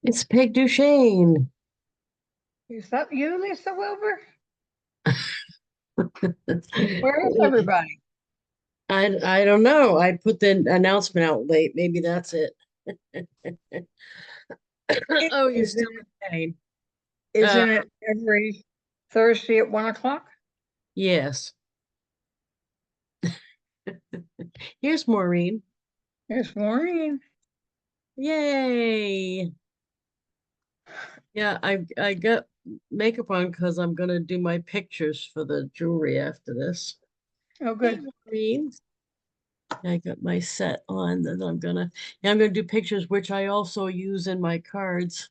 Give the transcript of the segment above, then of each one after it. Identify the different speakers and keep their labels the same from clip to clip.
Speaker 1: It's Peg Duchesne.
Speaker 2: Is that you, Lisa Wilber? Where is everybody?
Speaker 1: I don't know. I put the announcement out late. Maybe that's it. Oh, you're
Speaker 2: Isn't
Speaker 1: still
Speaker 2: it,
Speaker 1: in pain. Uh,
Speaker 2: isn't it every Thursday at 1 o'clock?
Speaker 1: yes. Here's Maureen.
Speaker 2: It's Maureen.
Speaker 1: Yay. Yeah, I got makeup on because I'm gonna do my pictures for the jewelry after this.
Speaker 2: Oh,
Speaker 1: Hey,
Speaker 2: good.
Speaker 1: Maureen. I got my set on that I'm gonna do pictures, which I also use in my cards,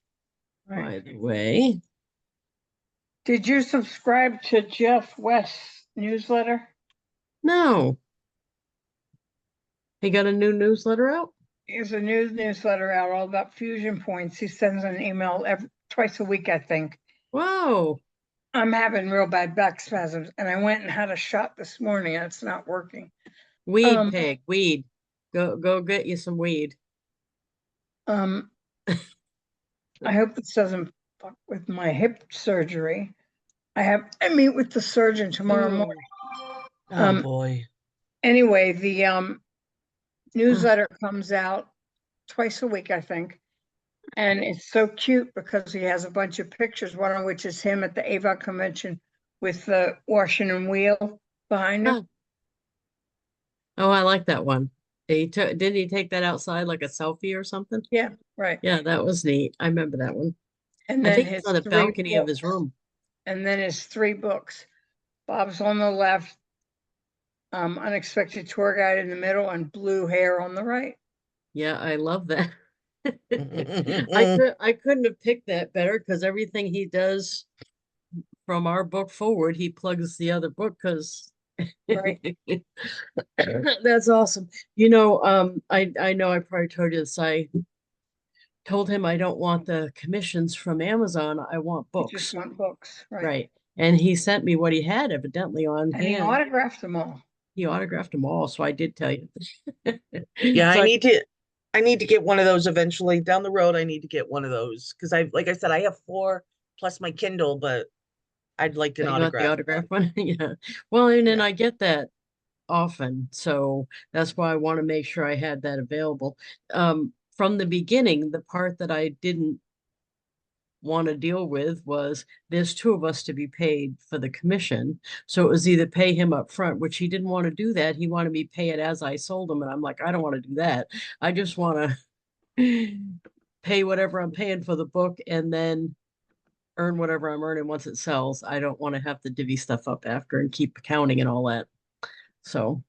Speaker 2: Right.
Speaker 1: by the way.
Speaker 2: Did you subscribe to Jeff West's newsletter?
Speaker 1: No, he got a new newsletter out.
Speaker 2: There's a news newsletter out all about fusion points. He sends an email twice a week, I think.
Speaker 1: Whoa,
Speaker 2: I'm having real bad back spasms, and I went and had a shot this morning, and it's not working.
Speaker 1: weed
Speaker 2: Um,
Speaker 1: pig, weed. Go get you some weed.
Speaker 2: um, I hope this doesn't fuck with my hip surgery. I meet with the surgeon tomorrow morning.
Speaker 1: Oh, oh
Speaker 2: Um,
Speaker 1: boy.
Speaker 2: anyway, the newsletter comes out twice a week, I think. And it's so cute because he has a bunch of pictures, one of which is him at the AVOC convention with the Washington wheel behind him.
Speaker 1: Oh, oh, I like that one. He took, didn't he take that outside like a selfie or something?
Speaker 2: Yeah, right.
Speaker 1: Yeah, that was neat. I remember that one.
Speaker 2: And
Speaker 1: I
Speaker 2: then
Speaker 1: think it's
Speaker 2: his
Speaker 1: on the
Speaker 2: three
Speaker 1: balcony of his
Speaker 2: books.
Speaker 1: room.
Speaker 2: And then his three books. Bob's on the left, Unexpected Tour Guide in the middle, and Blue Hair on the right.
Speaker 1: Yeah, I love that. I couldn't have picked that better because everything he does from our book forward, he plugs the other book because
Speaker 2: Right.
Speaker 1: that's awesome. I know I probably told you this. I told him I don't want the commissions from Amazon. I want
Speaker 2: You just
Speaker 1: books.
Speaker 2: want books, right?
Speaker 1: Right. And he sent me what he had evidently on
Speaker 2: And he
Speaker 1: hand.
Speaker 2: autographed them all.
Speaker 1: He autographed them all, so I did tell you.
Speaker 3: Yeah,
Speaker 1: So
Speaker 3: I need to get one of those eventually. Down the road, I need to get one of those because like I said, I have four plus my Kindle, but I'd like an
Speaker 1: you want the
Speaker 3: autographed
Speaker 1: autograph
Speaker 3: one.
Speaker 1: one? Yeah. Well, and then
Speaker 3: Yeah.
Speaker 1: I get that often. So that's why I want to make sure I had that available. From the beginning, the part that I didn't want to deal with was there's two of us to be paid for the commission. So it was either pay him up front, which he didn't want to do that. He wanted me to pay it as I sold him. And I'm like, I don't want to do that. I just want to pay whatever I'm paying for the book and then earn whatever I'm earning once it sells. I don't want to have to divvy stuff up after and keep accounting and all that. So,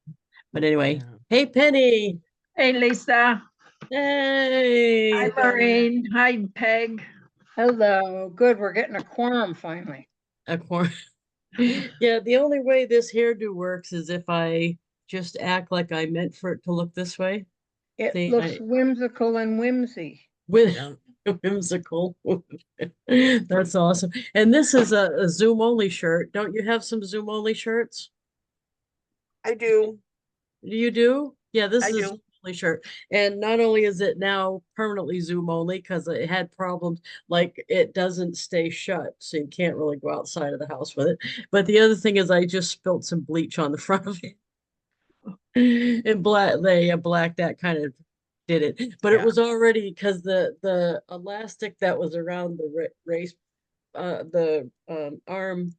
Speaker 1: but anyway,
Speaker 3: Yeah.
Speaker 1: hey Penny.
Speaker 2: Hey, Lisa. Hi,
Speaker 1: Hey.
Speaker 2: Maureen. Hi, Peg. Hello. Good. We're getting a quorum finally.
Speaker 1: A corn. Yeah, the only way this hairdo works is if I just act like I meant for it to look this way.
Speaker 2: It
Speaker 1: See,
Speaker 2: looks
Speaker 1: I
Speaker 2: whimsical and whimsy.
Speaker 1: with
Speaker 3: Yeah.
Speaker 1: whimsical. That's awesome. And this is a Zoom only shirt. Don't you have some Zoom only shirts?
Speaker 3: I do.
Speaker 1: You do? Yeah, this
Speaker 3: I
Speaker 1: is a Zoom
Speaker 3: do.
Speaker 1: only shirt. And not only is it now permanently Zoom only because it had problems, like it doesn't stay shut, so you can't really go outside of the house with it. But the other thing is I just spilled some bleach on the front of it. And black that kind of did it. But it
Speaker 3: Yeah.
Speaker 1: was already because the elastic that was around the race the arm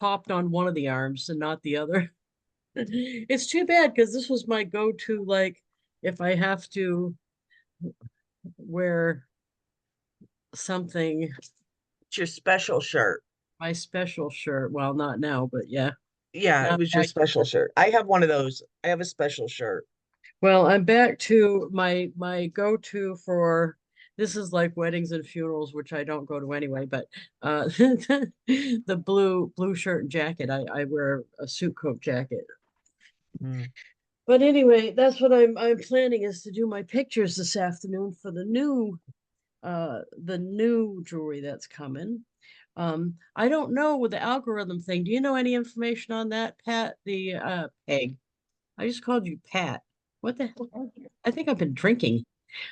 Speaker 1: popped on one of the arms and not the other. It's too bad because this was my go-to, like if I have to wear something,
Speaker 3: It's your special shirt.
Speaker 1: my special shirt. Well, not now, but yeah.
Speaker 3: Yeah,
Speaker 1: Now
Speaker 3: it
Speaker 1: I'm
Speaker 3: was your
Speaker 1: back.
Speaker 3: special shirt. I have one of those. I have a special shirt.
Speaker 1: Well, I'm back to my go-to for this is like weddings and funerals, which I don't go to anyway, but the blue shirt and jacket. I wear a suit coat jacket.
Speaker 3: Mm.
Speaker 1: But anyway, that's what I'm planning is to do my pictures this afternoon for the new jewelry that's coming. I don't know with the algorithm thing. Do you know any information on that, Pat? The Peg. I just called you Pat. What the hell? I think I've been drinking.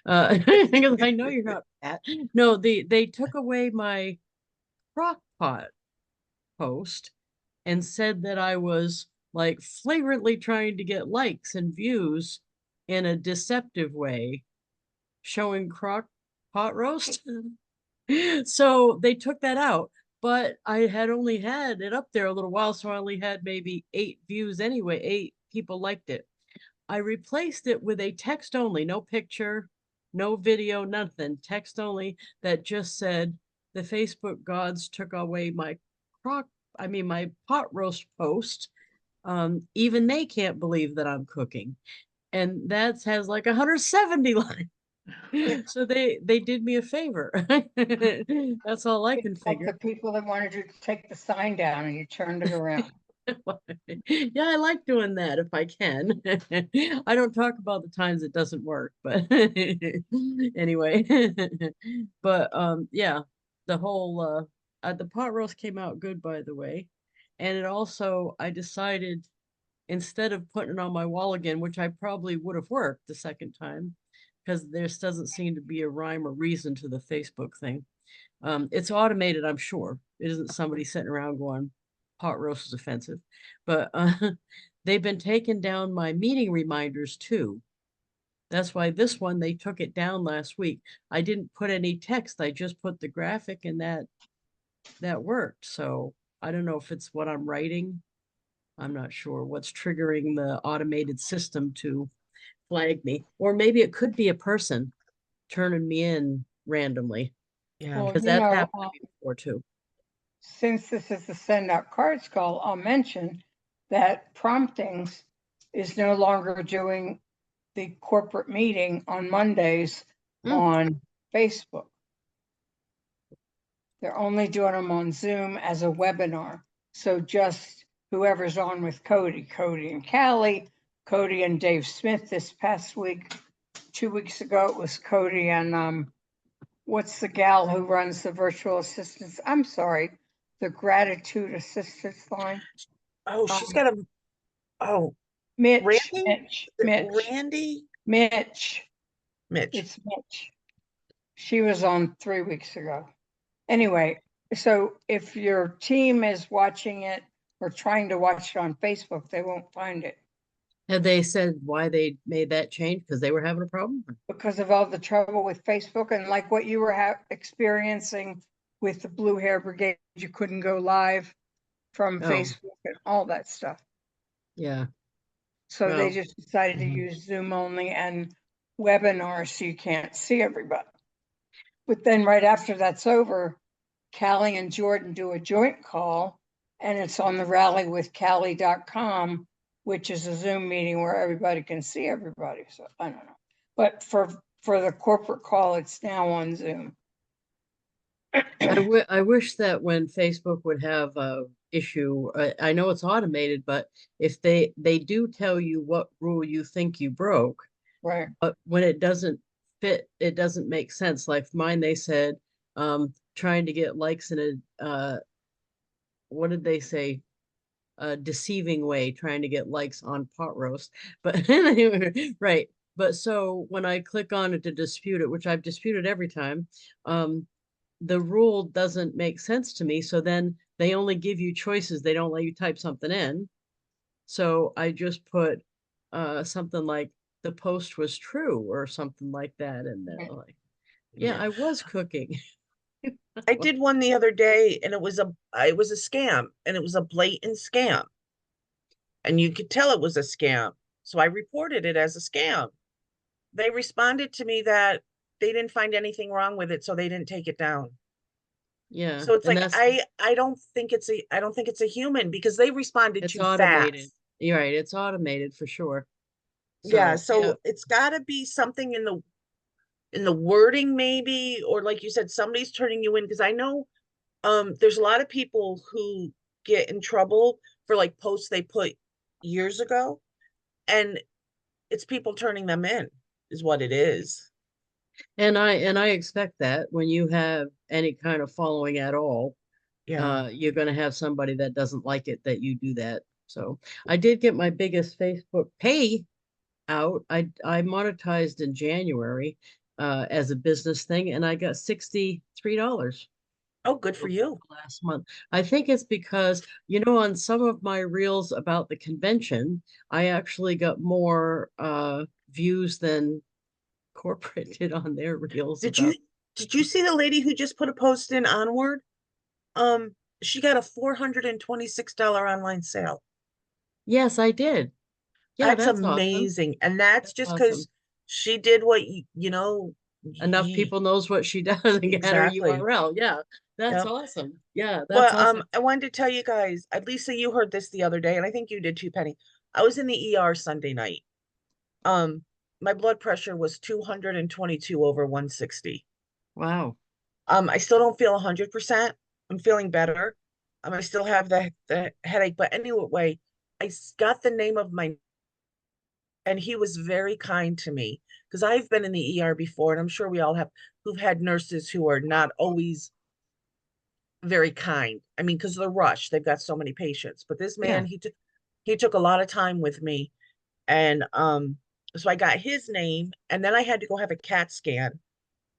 Speaker 1: because I know you're not fat. No, they took away my crock pot post and said that I was like flagrantly trying to get likes and views in a deceptive way, showing crock pot roast. So they took that out, but I had only had it up there a little while, so I only had maybe 8 views anyway. 8 people liked it. I replaced it with a text only, no picture, no video, nothing, text only that just said, the Facebook gods took away my my pot roast post. Even they can't believe that I'm cooking. And that has like 170 lines. So they did me a favor. That's all I can
Speaker 2: It's like the
Speaker 1: figure.
Speaker 2: people that wanted you to take the sign down and you turned it around.
Speaker 1: Yeah, I like doing that if I can. I don't talk about the times it doesn't work, but anyway. But yeah, the pot roast came out good, by the way. And it also, I decided, instead of putting it on my wall again, which I probably would have worked the second time, because there doesn't seem to be a rhyme or reason to the Facebook thing. It's automated, I'm sure. It isn't somebody sitting around going, pot roast is offensive. But they've been taking down my meeting reminders too. That's why this one, they took it down last week. I didn't put any text. I just put the graphic, and that worked. So I don't know if it's what I'm writing. I'm not sure what's triggering the automated system to flag me. Or maybe it could be a person turning me in randomly,
Speaker 3: Yeah.
Speaker 2: Well,
Speaker 1: because
Speaker 2: you
Speaker 1: that's
Speaker 2: know,
Speaker 1: happened to me before too.
Speaker 2: since this is the send out cards call, I'll mention that promptings is no longer doing the corporate meeting on Mondays
Speaker 1: Mm.
Speaker 2: on Facebook. They're only doing them on Zoom as a webinar. So just whoever's on with Cody and Callie, Cody and Dave Smith this past week. 2 weeks ago, it was Cody and what's the gal who runs the virtual assistants? I'm sorry, the gratitude assistance line.
Speaker 3: Oh, she's got a, oh,
Speaker 2: Mitch,
Speaker 3: Randy?
Speaker 2: Mitch,
Speaker 3: Is it
Speaker 2: Mitch,
Speaker 3: Randy?
Speaker 2: Mitch.
Speaker 3: Mitch.
Speaker 2: It's Mitch. She was on 3 weeks ago. Anyway, so if your team is watching it or trying to watch it on Facebook, they won't find it
Speaker 1: Have they said why they made that change? Because they were having a problem?
Speaker 2: because of all the trouble with Facebook and like what you were experiencing with the Blue Hair Brigade, you couldn't go live from
Speaker 1: Oh,
Speaker 2: Facebook and all that stuff.
Speaker 1: yeah.
Speaker 2: So they
Speaker 1: Well,
Speaker 2: just decided to
Speaker 1: mhm.
Speaker 2: use Zoom only and webinars so you can't see everybody. But then right after that's over, Callie and Jordan do a joint call, and it's on the rallywithcallie.com, which is a Zoom meeting where everybody can see everybody. So I don't know. But for the corporate call, it's now on Zoom.
Speaker 1: I wish that when Facebook would have a issue, I know it's automated, but if they do tell you what rule you think you broke,
Speaker 2: Right.
Speaker 1: but when it doesn't fit, it doesn't make sense. Like mine, they said, trying to get likes in a what did they say? A deceiving way, trying to get likes on pot roast. But anyway, right. But so when I click on it to dispute it, which I've disputed every time, the rule doesn't make sense to me. So then they only give you choices. They don't let you type something in. So I just put something like the post was true or something like that. And they're like, yeah,
Speaker 3: Yeah.
Speaker 1: I was cooking.
Speaker 3: I did one the other day and it was a scam and it was a blatant scam. And you could tell it was a scam. So I reported it as a scam. They responded to me that they didn't find anything wrong with it, so they didn't take it down.
Speaker 1: Yeah.
Speaker 3: So it's
Speaker 1: And
Speaker 3: like
Speaker 1: that's,
Speaker 3: I don't think it's a human because they responded
Speaker 1: it's
Speaker 3: too
Speaker 1: automated.
Speaker 3: fast.
Speaker 1: You're right. It's automated for sure.
Speaker 3: Yeah,
Speaker 1: So yeah.
Speaker 3: so it's got to be something in the wording maybe, or like you said, somebody's turning you in because I know there's a lot of people who get in trouble for like posts they put years ago, and it's people turning them in is what it is.
Speaker 1: And I expect that when you have any kind of following at all,
Speaker 3: Yeah.
Speaker 1: you're going to have somebody that doesn't like it that you do that. So I did get my biggest Facebook pay out. I monetized in January as a business thing, and I got $63
Speaker 3: Oh, good for you.
Speaker 1: last month. I think it's because, you know, on some of my reels about the convention, I actually got more views than corporate did on their reels
Speaker 3: Did you
Speaker 1: about.
Speaker 3: did you see the lady who just put a post in Onward? She got a $426 online sale.
Speaker 1: Yes, I did. Yeah,
Speaker 3: That's
Speaker 1: that's awesome.
Speaker 3: amazing. And that's
Speaker 1: That's
Speaker 3: just
Speaker 1: awesome.
Speaker 3: because she did what you know,
Speaker 1: Enough people knows what she does and get her
Speaker 3: exactly.
Speaker 1: URL. Yeah, that's
Speaker 3: Yep.
Speaker 1: awesome. Yeah, that's
Speaker 3: But
Speaker 1: awesome.
Speaker 3: I wanted to tell you guys, at Lisa, you heard this the other day, and I think you did too, Penny. I was in the ER Sunday night. Um, my blood pressure was 222 over 160.
Speaker 1: Wow.
Speaker 3: I still don't feel 100%. I'm feeling better. I still have the headache, but anyway, got the name of my, and he was very kind to me because I've been in the ER before, and I'm sure we all have, who've had nurses who are not always very kind. I mean, because of the rush, they've got so many patients. But this man,
Speaker 1: Yeah.
Speaker 3: he took a lot of time with me, and so I got his name, and then I had to go have a CAT scan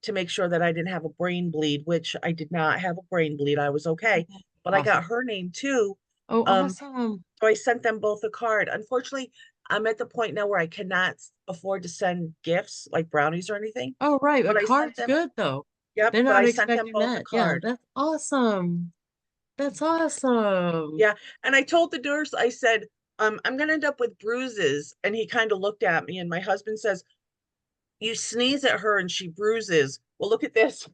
Speaker 3: to make sure that I didn't have a brain bleed, which I did not have a brain bleed. I was okay. But I got
Speaker 1: Awesome.
Speaker 3: her name too.
Speaker 1: Oh,
Speaker 3: Um,
Speaker 1: awesome.
Speaker 3: so I sent them both a card. Unfortunately, I'm at the point now where I cannot afford to send gifts like brownies or anything.
Speaker 1: Oh, right. A
Speaker 3: But I sent
Speaker 1: card's
Speaker 3: them,
Speaker 1: good though.
Speaker 3: yep,
Speaker 1: They're
Speaker 3: but
Speaker 1: not
Speaker 3: I sent them
Speaker 1: expecting
Speaker 3: both a
Speaker 1: that. Yeah,
Speaker 3: card.
Speaker 1: that's awesome. That's awesome.
Speaker 3: Yeah. And I told the nurse, I said, I'm gonna end up with bruises. And he kind of looked at me, and my husband says, you sneeze at her and she bruises. Well, look at this.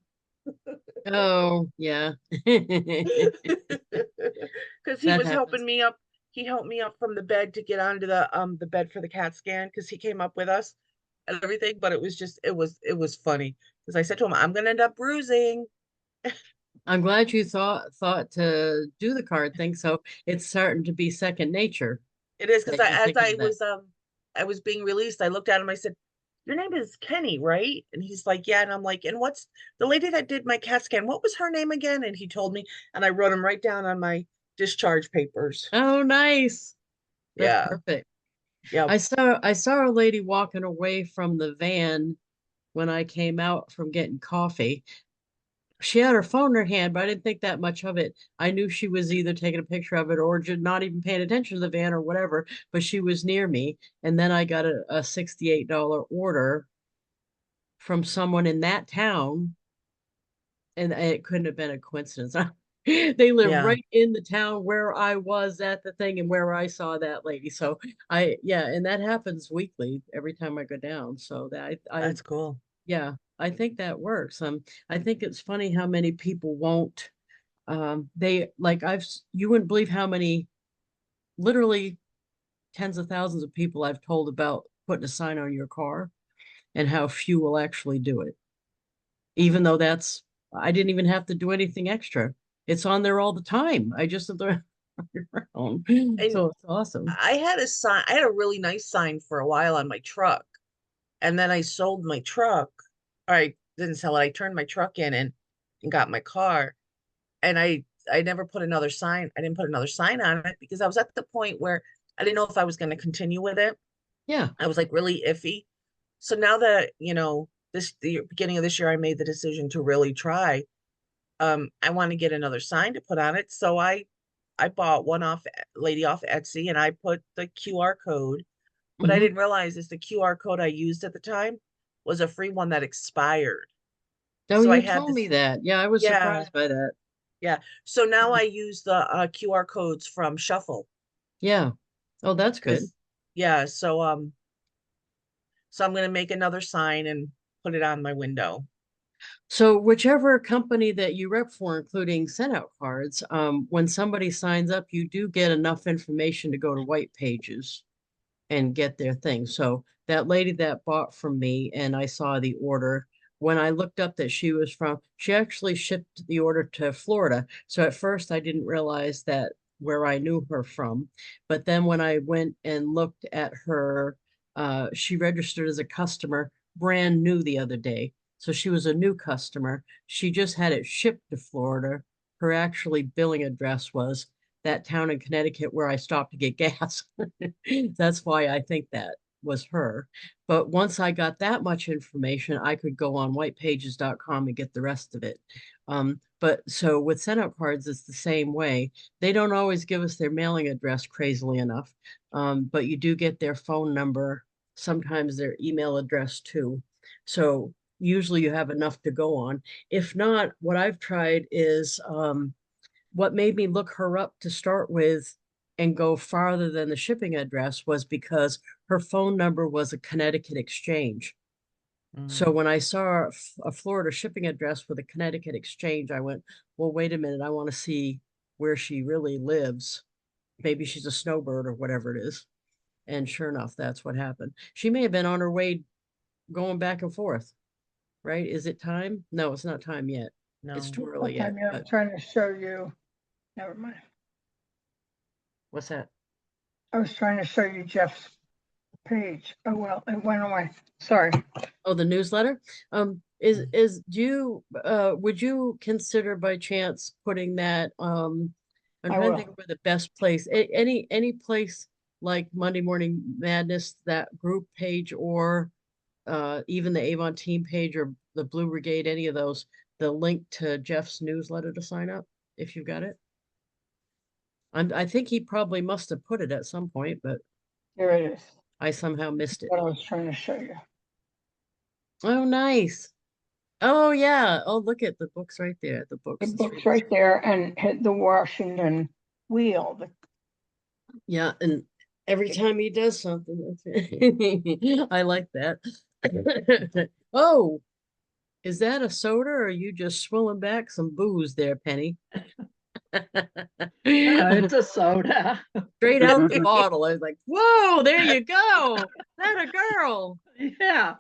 Speaker 1: Oh, yeah.
Speaker 3: Because he
Speaker 1: That
Speaker 3: was helping
Speaker 1: happens.
Speaker 3: me up. He helped me up from the bed to get onto the bed for the CAT scan because he came up with us and everything. But it was just it was funny because I said to him, I'm gonna end up bruising.
Speaker 1: I'm glad you thought to do the card thing, so it's starting to be second nature
Speaker 3: It is because
Speaker 1: that
Speaker 3: I
Speaker 1: you're
Speaker 3: as
Speaker 1: thinking of that.
Speaker 3: I was being released, I looked at him, I said, your name is Kenny, right? And he's like, yeah. And I'm like, and what's the lady that did my CAT scan? What was her name again? And he told me, and I wrote him right down on my discharge papers.
Speaker 1: Oh, nice. That's
Speaker 3: Yeah.
Speaker 1: perfect.
Speaker 3: Yeah.
Speaker 1: I saw a lady walking away from the van when I came out from getting coffee. She had her phone in her hand, but I didn't think that much of it. I knew she was either taking a picture of it or just not even paying attention to the van or whatever, but she was near me. And then I got a $68 order from someone in that town, and it couldn't have been a coincidence. They live
Speaker 3: Yeah.
Speaker 1: right in the town where I was at the thing and where I saw that lady. So yeah, and that happens weekly every time I go down. So that
Speaker 3: That's cool.
Speaker 1: yeah, I think that works. I think it's funny how many people won't, they like you wouldn't believe how many, literally tens of thousands of people I've told about putting a sign on your car and how few will actually do it. Even though I didn't even have to do anything extra. It's on there all the time. I just sit there around.
Speaker 3: And
Speaker 1: So it's awesome.
Speaker 3: I had a sign, I had a really nice sign for a while on my truck. And then I sold my truck. Or I didn't sell it. I turned my truck in and got my car. And I never put another sign. I didn't put another sign on it because I was at the point where I didn't know if I was going to continue with it.
Speaker 1: Yeah.
Speaker 3: I was like really iffy. So now that, the beginning of this year, I made the decision to really try. I want to get another sign to put on it. So I bought one off lady off Etsy and I put the QR code. What I
Speaker 1: Hmm.
Speaker 3: didn't realize is the QR code I used at the time was a free one that expired.
Speaker 1: Oh,
Speaker 3: So I
Speaker 1: you
Speaker 3: had
Speaker 1: told me
Speaker 3: this,
Speaker 1: that. Yeah, I was
Speaker 3: yeah,
Speaker 1: surprised by that.
Speaker 3: yeah. So now I use the QR codes from Shuffle
Speaker 1: Yeah. Oh, that's good.
Speaker 3: because, yeah. So I'm gonna make another sign and put it on my window.
Speaker 1: So whichever company that you rep for, including SendOutCards, when somebody signs up, you do get enough information to go to white pages and get their thing. So that lady that bought from me and I saw the order, when I looked up that she actually shipped the order to Florida. So at first I didn't realize that where I knew her from. But then when I went and looked at her, she registered as a customer brand new the other day. So she was a new customer. She just had it shipped to Florida. Her actually billing address was that town in Connecticut where I stopped to get gas. That's why I think that. was her. But once I got that much information, I could go on whitepages.com and get the rest of it. But so with SendOutCards, it's the same way. They don't always give us their mailing address, crazily enough, but you do get their phone number, sometimes their email address too. So usually you have enough to go on. If not, what I've tried is what made me look her up to start with and go farther than the shipping address was because her phone number was a Connecticut exchange. So when I saw a Florida shipping address with a Connecticut exchange, I went, well, wait a minute, I want to see where she really lives. Maybe she's a snowbird or whatever it is. And sure enough, that's what happened. She may have been on her way going back and forth, right? Is it time? No, it's not time yet. It's
Speaker 3: No.
Speaker 1: too early yet.
Speaker 2: I'm trying to show you. Never mind.
Speaker 1: What's that?
Speaker 2: I was trying to show you Jeff's page. Oh, well, it went away. Sorry.
Speaker 1: Oh, the newsletter? Do you, would you consider by chance putting that, I'm
Speaker 2: I
Speaker 1: trying to
Speaker 2: will.
Speaker 1: think of where the best place, any place like Monday Morning Madness, that group page, or even the Avon team page or the Blue Brigade, any of those, the link to Jeff's newsletter to sign up, if you've got it? I think he probably must have put it at some point, but
Speaker 2: Here it is.
Speaker 1: I somehow missed it.
Speaker 2: What I was trying to show you.
Speaker 1: Oh, nice. Oh, yeah. Oh, look at the books right there. The books.
Speaker 2: The book's right there, and hit the Washington wheel.
Speaker 1: Yeah, and every time he does something, I like that. Oh, is that a soda or are you just swilling back some booze there, Penny?
Speaker 4: It's a soda.
Speaker 1: Straight out the bottle. I was like, whoa, there you go. That a girl.
Speaker 4: Yeah.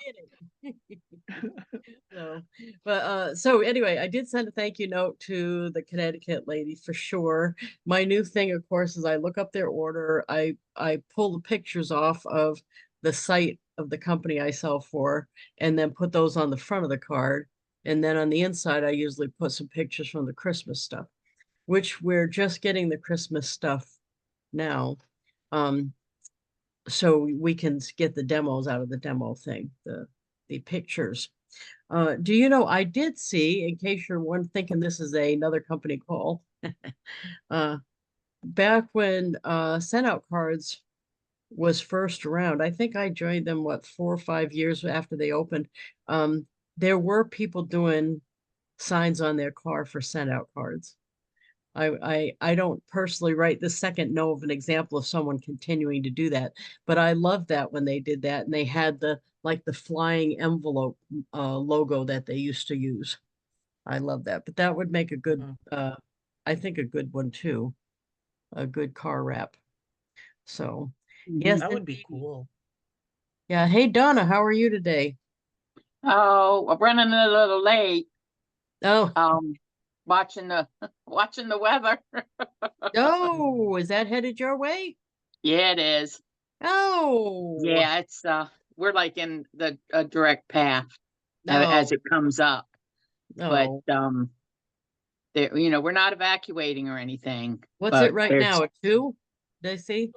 Speaker 1: So anyway, I did send a thank you note to the Connecticut lady for sure. My new thing, of course, is I look up their order. I pull the pictures off of the site of the company I sell for, and then put those on the front of the card. And then on the inside, I usually put some pictures from the Christmas stuff, which we're just getting the Christmas stuff now. So we can get the demos out of the demo thing, the pictures. Do you know, I did see, in case you're one thinking this is another company call, back when SendOutCards was first around, I think I joined them, what, 4 or 5 years after they opened. There were people doing signs on their car for SendOutCards. I don't personally right this second know of an example of someone continuing to do that, but I love that when they did that and they had the flying envelope logo that they used to use. I love that, but that would make a good, I think a good one too, a good car wrap. So yes,
Speaker 3: That would be
Speaker 1: indeed.
Speaker 3: cool.
Speaker 1: Yeah. Hey, Donna, how are you today?
Speaker 5: Oh, I'm running a little late.
Speaker 1: Oh,
Speaker 5: Watching the weather.
Speaker 1: oh, is that headed your way?
Speaker 5: Yeah, it is.
Speaker 1: Oh,
Speaker 5: Yeah, it's we're like in the direct path
Speaker 1: no,
Speaker 5: as it comes up.
Speaker 1: no.
Speaker 5: But there, we're not evacuating or anything.
Speaker 1: What's
Speaker 5: but
Speaker 1: it right now? A 2? Did I see?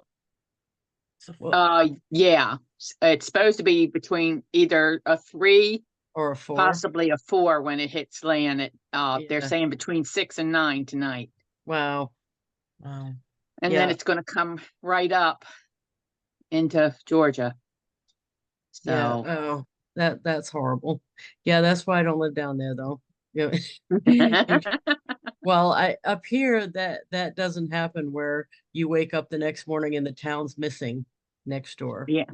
Speaker 5: Yeah, it's supposed to be between either a 3
Speaker 1: Or a 4?
Speaker 5: possibly a 4 when it hits land. They're
Speaker 1: Yeah.
Speaker 5: saying between 6 and 9 tonight.
Speaker 1: Wow.
Speaker 3: Wow.
Speaker 5: And
Speaker 1: Yeah.
Speaker 5: then it's going to come right up into Georgia.
Speaker 1: Yeah.
Speaker 5: So
Speaker 1: Oh, that's horrible. Yeah, that's why I don't live down there though. Yeah. Well, up here that doesn't happen where you wake up the next morning and the town's missing next door.
Speaker 5: Yeah.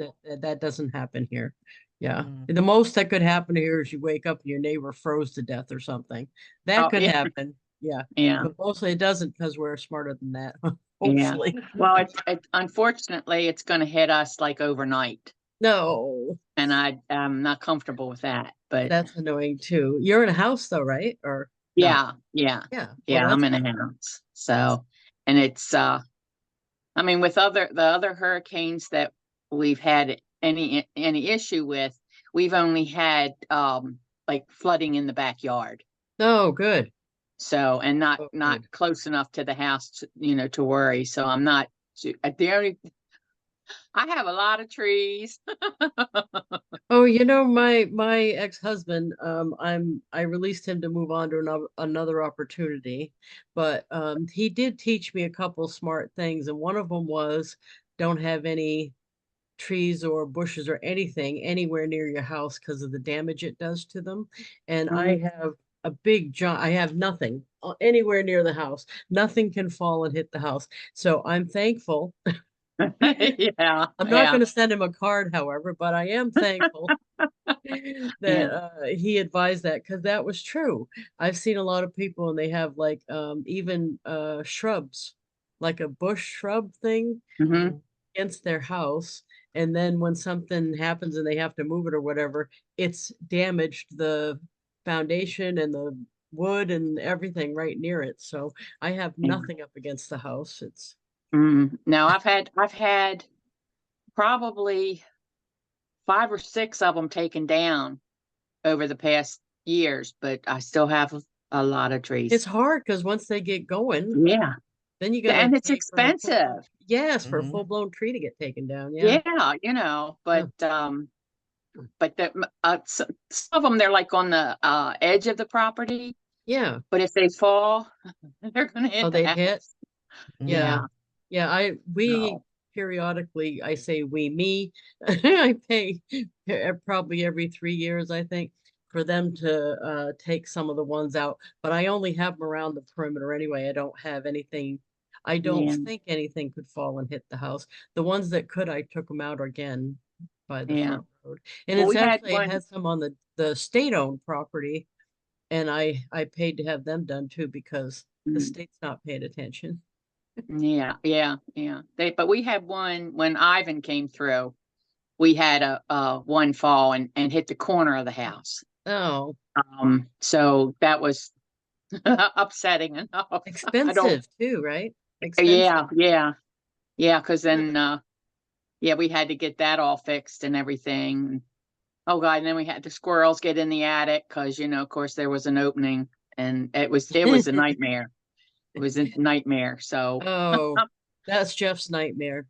Speaker 1: That doesn't happen here. Yeah.
Speaker 3: Mm.
Speaker 1: The most that could happen here is you wake up and your neighbor froze to death or something. That
Speaker 5: Oh,
Speaker 1: could
Speaker 5: yeah.
Speaker 1: happen. Yeah.
Speaker 5: Yeah.
Speaker 1: But mostly it doesn't because we're smarter than that.
Speaker 5: Yeah.
Speaker 1: Hopefully.
Speaker 5: Well, it unfortunately it's going to hit us like overnight,
Speaker 1: No,
Speaker 5: and I'm not comfortable with that. But
Speaker 1: that's annoying too. You're in a house though, right? Or
Speaker 5: yeah,
Speaker 1: yeah.
Speaker 5: yeah,
Speaker 1: Well,
Speaker 5: I'm
Speaker 1: that's
Speaker 5: in
Speaker 1: good.
Speaker 5: a house. So, and it's I mean, with the other hurricanes that we've had any issue with, we've only had like flooding in the backyard.
Speaker 1: Oh, good.
Speaker 5: So, and not
Speaker 1: Oh, good.
Speaker 5: close enough to the house to, to worry. So I'm not the I have a lot of trees.
Speaker 1: Oh, my ex-husband, I released him to move on to another opportunity, but he did teach me a couple smart things, and one of them was don't have any trees or bushes or anything anywhere near your house because of the damage it does to them. And I have a I have nothing anywhere near the house. Nothing can fall and hit the house. So I'm thankful.
Speaker 5: Yeah,
Speaker 1: I'm not
Speaker 5: yeah.
Speaker 1: going to send him a card, however, but I am thankful that he advised that because that was true. I've seen a lot of people and they have like even shrubs, like a bush shrub thing
Speaker 5: Mhm.
Speaker 1: against their house. And then when something happens and they have to move it or whatever, it's damaged the foundation and the wood and everything right near it. So I have
Speaker 5: Yeah.
Speaker 1: nothing up against the house. It's
Speaker 5: No, I've had probably 5 or 6 of them taken down over the past years, but I still have a lot of
Speaker 1: it's
Speaker 5: trees.
Speaker 1: hard because once they get going,
Speaker 5: Yeah,
Speaker 1: then you gotta
Speaker 5: and it's
Speaker 1: pay for a full-blown,
Speaker 5: expensive.
Speaker 1: yes, for a
Speaker 3: Mhm.
Speaker 1: full-blown tree to get taken down. Yeah.
Speaker 5: Yeah,
Speaker 1: Yeah.
Speaker 5: but some of them they're like on the edge of the property,
Speaker 1: Yeah.
Speaker 5: but if they fall, they're gonna
Speaker 1: Oh,
Speaker 5: hit the
Speaker 1: they hit.
Speaker 5: house.
Speaker 1: Yeah.
Speaker 5: Yeah.
Speaker 1: Yeah. We
Speaker 5: No.
Speaker 1: periodically, I say me, I pay probably every 3 years, I think, for them to take some of the ones out. But I only have them around the perimeter anyway. I don't have anything. I don't
Speaker 5: Yeah.
Speaker 1: think anything could fall and hit the house. The ones that could, I took them out again by the
Speaker 5: Yeah.
Speaker 1: front road. And
Speaker 5: Well,
Speaker 1: it's
Speaker 5: we had
Speaker 1: actually, I
Speaker 5: one.
Speaker 1: had some on the state-owned property, and I paid to have them done too because the
Speaker 5: mm,
Speaker 1: state's not paying attention.
Speaker 5: Yeah, yeah, yeah. But we had one when Ivan came through. We had a one fall and hit the corner of the house.
Speaker 1: Oh,
Speaker 5: So that was upsetting enough. I don't.
Speaker 1: expensive too, right?
Speaker 5: Yeah,
Speaker 1: Expensive.
Speaker 5: yeah, yeah. Because then, yeah, we had to get that all fixed and everything. Oh God! And then we had the squirrels get in the attic because of course, there was an opening, and it was a nightmare. It was a nightmare. So
Speaker 1: Oh, that's Jeff's nightmare.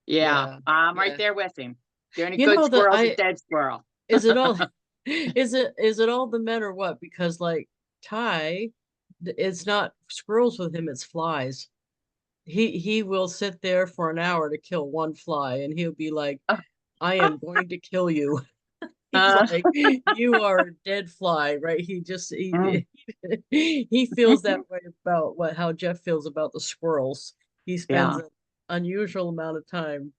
Speaker 5: yeah,
Speaker 1: Yeah,
Speaker 5: I'm right
Speaker 1: yeah.
Speaker 5: there with him. The only
Speaker 1: You
Speaker 5: good
Speaker 1: know that
Speaker 5: squirrel's a
Speaker 1: I
Speaker 5: dead squirrel.
Speaker 1: is it all is it all the men or what? Because like Ty, it's not squirrels with him, it's flies. He will sit there for an hour to kill one fly and he'll be like, I am going to kill you. He's
Speaker 5: Uh,
Speaker 1: like, you are a dead fly, right?
Speaker 5: mm,
Speaker 1: He feels that way about how Jeff feels about the squirrels. He spends
Speaker 5: yeah,
Speaker 1: an unusual amount of time.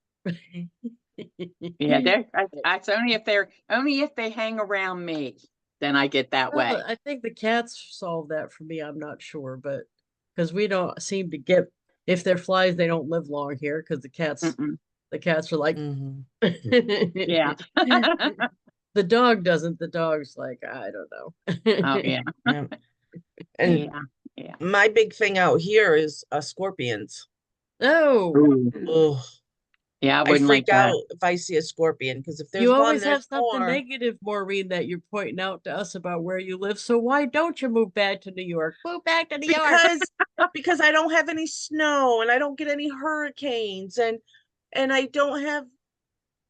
Speaker 5: yeah. That's only if they hang around me, then I get that
Speaker 1: Well,
Speaker 5: way.
Speaker 1: I think the cats solve that for me. I'm not sure, but because we don't seem to get if they're flies, they don't live long here because
Speaker 5: Mm-mm.
Speaker 1: the cats are like
Speaker 3: Mhm.
Speaker 5: Yeah.
Speaker 1: the dog doesn't. The dog's like, I don't
Speaker 5: Oh
Speaker 1: know.
Speaker 5: yeah,
Speaker 3: Yeah. And
Speaker 5: yeah, yeah.
Speaker 3: my big thing out here is scorpions.
Speaker 1: Oh,
Speaker 5: Ooh.
Speaker 3: Oh,
Speaker 5: Yeah, I
Speaker 3: I
Speaker 5: wouldn't like
Speaker 3: freak
Speaker 5: that.
Speaker 3: out if I see a scorpion because if there's
Speaker 1: you
Speaker 3: one,
Speaker 1: always have
Speaker 3: there's
Speaker 1: something
Speaker 3: more.
Speaker 1: negative, Maureen, that you're pointing out to us about where you live. So why don't you move back to New York? Move back to New York.
Speaker 3: Because I don't have any snow and I don't get any hurricanes and I don't have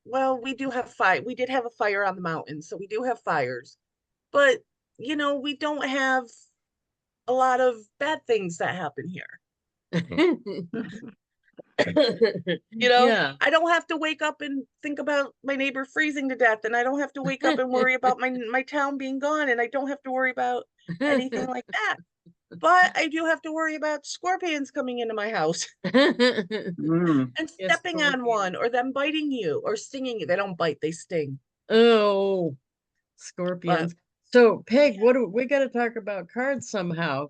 Speaker 3: well, we do have fire. We did have a fire on the mountain, so we do have fires. But we don't have a lot of bad things that happen here.
Speaker 1: Yeah.
Speaker 3: I don't have to wake up and think about my neighbor freezing to death, and I don't have to wake up and worry about my town being gone, and I don't have to worry about anything like that. But I do have to worry about scorpions coming into my house
Speaker 5: Mm.
Speaker 3: and
Speaker 1: Yes,
Speaker 3: stepping on
Speaker 1: scorpions.
Speaker 3: one or them biting you or stinging you. They don't bite, they sting.
Speaker 1: Oh,
Speaker 3: But
Speaker 1: scorpions. So, Peg, what do we got to talk about cards somehow?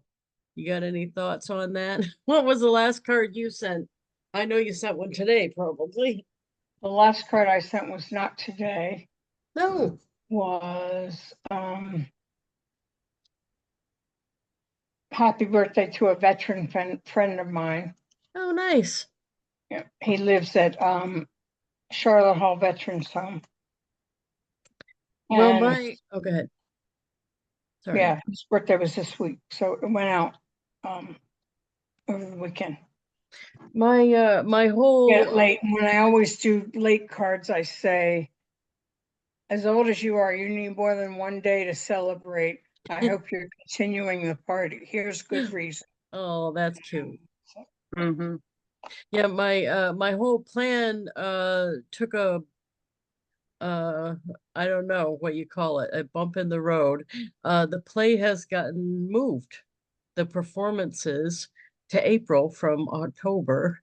Speaker 1: You got any thoughts on that? What was the last card you sent? I know you sent one today, probably.
Speaker 2: The last card I sent was not today,
Speaker 1: No.
Speaker 2: was happy birthday to a veteran friend of mine.
Speaker 1: Oh, nice.
Speaker 2: Yeah, he lives at Charlotte Hall Veterans Home.
Speaker 1: Well,
Speaker 2: And
Speaker 1: oh, go ahead. Sorry.
Speaker 2: yeah, his birthday was this week, so it went out over the weekend.
Speaker 1: My whole,
Speaker 2: Get it late. And when I always do late cards, I say, as old as you are, you need more than one day to celebrate. I hope you're continuing the party. Here's good reason.
Speaker 1: oh, that's cute.
Speaker 5: Mm-hmm.
Speaker 1: Yeah, my whole plan took a I don't know what you call it, a bump in the road. The play has gotten moved. The performances to April from October.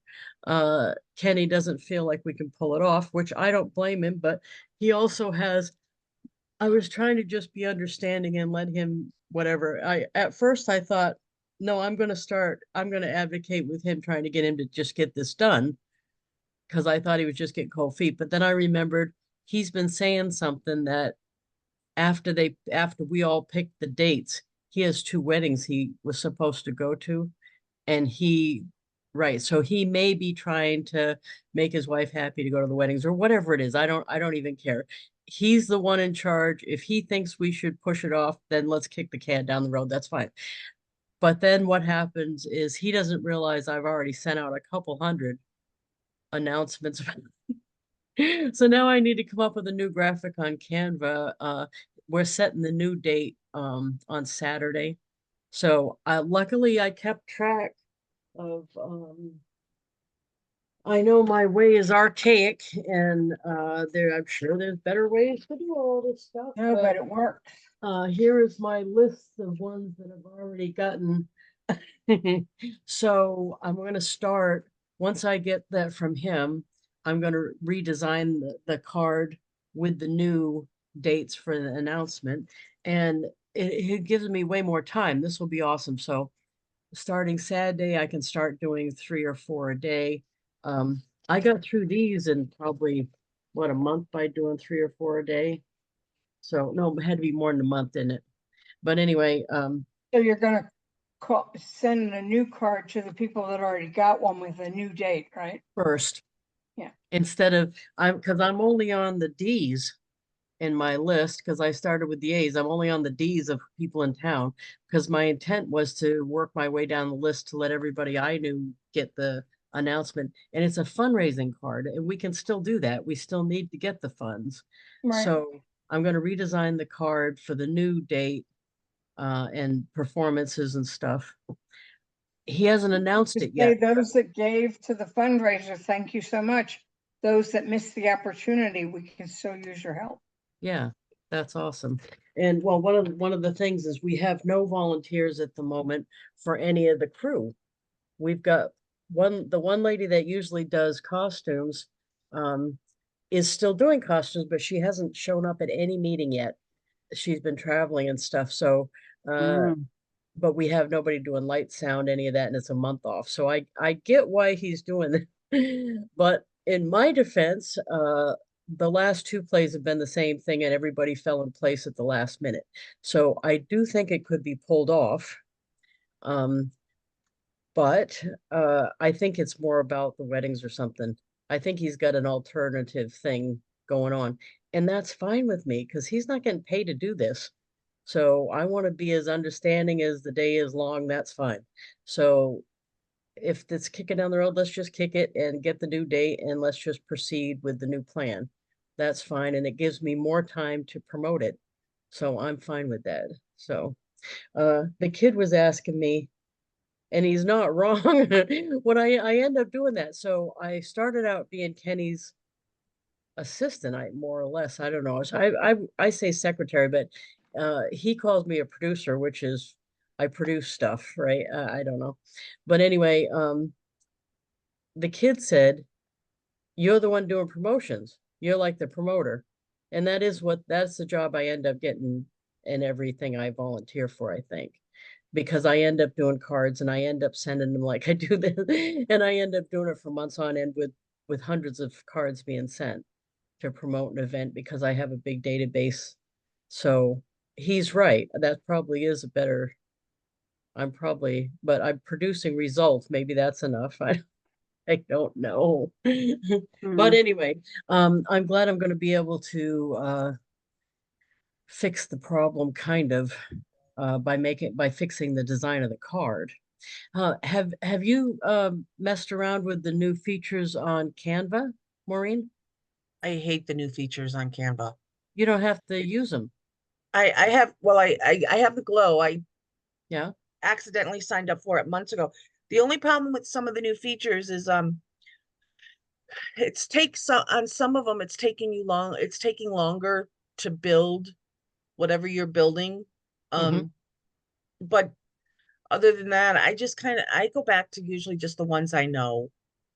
Speaker 1: Kenny doesn't feel like we can pull it off, which I don't blame him, but he also has, I was trying to just be understanding and let him whatever. I at first I thought, no, I'm gonna advocate with him trying to get him to just get this done because I thought he was just getting cold feet. But then I remembered he's been saying something that after we all picked the dates, he has two weddings he was supposed to go to, and right, so he may be trying to make his wife happy to go to the weddings or whatever it is. I don't even care. He's the one in charge. If he thinks we should push it off, then let's kick the can down the road. That's fine. But then what happens is he doesn't realize I've already sent out a couple hundred announcements. So now I need to come up with a new graphic on Canva. We're setting the new date on Saturday. So luckily I kept track of I know my way is archaic and I'm sure there's better ways to do all this stuff.
Speaker 2: No, but it works.
Speaker 1: Here is my list of ones that I've already gotten. So I'm going to start, once I get that from him, I'm going to redesign the card with the new dates for the announcement. And it gives me way more time. This will be awesome. So starting Saturday, I can start doing 3 or 4 a day. I got through these in probably, what, a month by doing 3 or 4 a day. So no, it had to be more than a month in it. But anyway,
Speaker 2: So you're gonna send a new card to the people that already got one with a new date, right?
Speaker 1: first.
Speaker 2: Yeah.
Speaker 1: Instead of, because I'm only on the D's in my list, because I started with the A's. I'm only on the D's of people in town, because my intent was to work my way down the list to let everybody I knew get the announcement. And it's a fundraising card, and we can still do that. We still need to get the funds.
Speaker 2: Right.
Speaker 1: So I'm going to redesign the card for the new date and performances and stuff. He hasn't announced
Speaker 2: To
Speaker 1: it
Speaker 2: say
Speaker 1: yet.
Speaker 2: those that gave to the fundraiser, thank you so much. Those that missed the opportunity, we can still use your help.
Speaker 1: Yeah, that's awesome. And well, one of the things is we have no volunteers at the moment for any of the crew. We've got the one lady that usually does costumes, is still doing costumes, but she hasn't shown up at any meeting yet. She's been traveling and stuff. So but we have nobody doing light, sound, any of that, and it's a month off. So I get why he's doing it. But in my defense, the last two plays have been the same thing, and everybody fell in place at the last minute. So I do think it could be pulled off. Um, but I think it's more about the weddings or something. I think he's got an alternative thing going on, and that's fine with me because he's not getting paid to do this. So I want to be as understanding as the day is long. That's fine. So if it's kicking down the road, let's just kick it and get the new date and let's just proceed with the new plan. That's fine. And it gives me more time to promote it. So I'm fine with that. So the kid was asking me, and he's not wrong, when I end up doing that. So I started out being Kenny's assistant, I more or less, I don't know. So I say secretary, but he calls me a producer, which is I produce stuff, right? I don't know. But anyway, the kid said, "You're the one doing promotions. You're like the promoter." And that's the job I end up getting in everything I volunteer for, I think. Because I end up doing cards and I end up sending them like I do this, and I end up doing it for months on end with hundreds of cards being sent to promote an event because I have a big database. So he's right. That probably is a better, but I'm producing results. Maybe that's enough. I don't know. But anyway, I'm glad I'm going to be able to fix the problem kind of by fixing the design of the card. Have you messed around with the new features on Canva, Maureen?
Speaker 3: I hate the new features on Canva.
Speaker 1: You don't have to use them.
Speaker 3: I have, well, I have the Glow. I
Speaker 1: Yeah.
Speaker 3: accidentally signed up for it months ago. The only problem with some of the new features is it's takes on some of them it's taking longer to build whatever you're building.
Speaker 1: Mhm.
Speaker 3: But other than that, I go back to usually just the ones I know,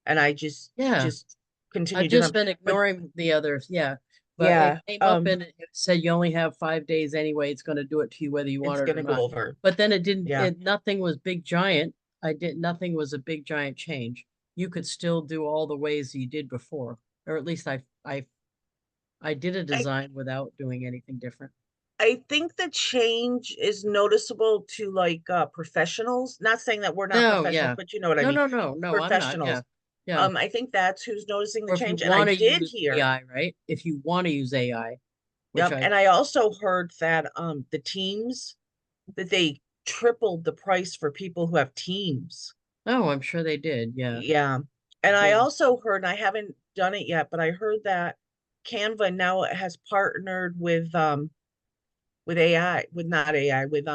Speaker 3: and I
Speaker 1: Yeah.
Speaker 3: just continue
Speaker 1: I've
Speaker 3: doing
Speaker 1: just
Speaker 3: them.
Speaker 1: been
Speaker 3: But
Speaker 1: ignoring the others. Yeah. But it
Speaker 3: yeah,
Speaker 1: came up and it said you only have 5 days anyway. It's going to do it to you whether you want
Speaker 3: it's
Speaker 1: it or
Speaker 3: gonna go
Speaker 1: not.
Speaker 3: over.
Speaker 1: But then it didn't,
Speaker 3: Yeah.
Speaker 1: nothing was big giant. Nothing was a big giant change. You could still do all the ways you did before, or at least I did a
Speaker 3: I
Speaker 1: design without doing anything different.
Speaker 3: I think the change is noticeable to like professionals. Not saying that we're not
Speaker 1: No,
Speaker 3: professionals,
Speaker 1: yeah.
Speaker 3: but you know what I
Speaker 1: No,
Speaker 3: mean.
Speaker 1: no, no, no, I'm not. Yeah.
Speaker 3: Professionals.
Speaker 1: Yeah.
Speaker 3: I think that's who's noticing the
Speaker 1: Or if you
Speaker 3: change. And I
Speaker 1: want to
Speaker 3: did
Speaker 1: use
Speaker 3: hear,
Speaker 1: AI, right? If you want to use AI, which
Speaker 3: yep,
Speaker 1: I,
Speaker 3: and I also heard that the teams that they tripled the price for people who have teams.
Speaker 1: oh, I'm sure they did. Yeah.
Speaker 3: Yeah. And I
Speaker 1: Yeah.
Speaker 3: also heard, and I haven't done it yet, but I heard that Canva now has partnered with AI, with not AI, with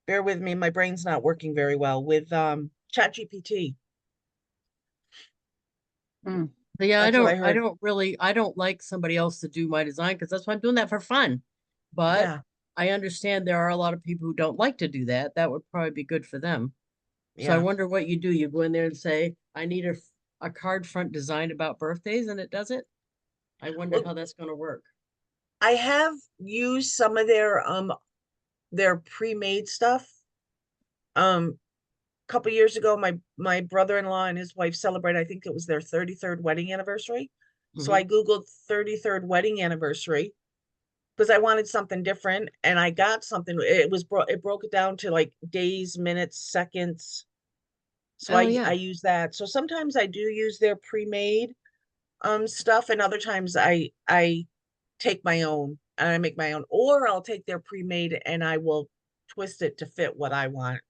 Speaker 3: bear with me, my brain's not working very well, with ChatGPT.
Speaker 5: Mm.
Speaker 1: But yeah,
Speaker 3: That's what I heard.
Speaker 1: I don't like somebody else to do my design because that's why I'm doing that for fun. But
Speaker 3: Yeah,
Speaker 1: I understand there are a lot of people who don't like to do that. That would probably be good for them. So I
Speaker 3: yeah.
Speaker 1: wonder what you do. You go in there and say, I need a card front design about birthdays, and it does it. I wonder
Speaker 3: Well,
Speaker 1: how that's going to work.
Speaker 3: I have used some of their pre-made stuff. A couple years ago, my brother-in-law and his wife celebrated, I think it was their 33rd wedding anniversary. So I
Speaker 1: Hmm.
Speaker 3: Googled 33rd wedding anniversary because I wanted something different, and I got something. It broke it down to like days, minutes, seconds. So
Speaker 1: Oh
Speaker 3: I
Speaker 1: yeah.
Speaker 3: use that. So sometimes I do use their pre-made stuff, and other times I take my own and I make my own, or I'll take their pre-made and I will twist it to fit what I want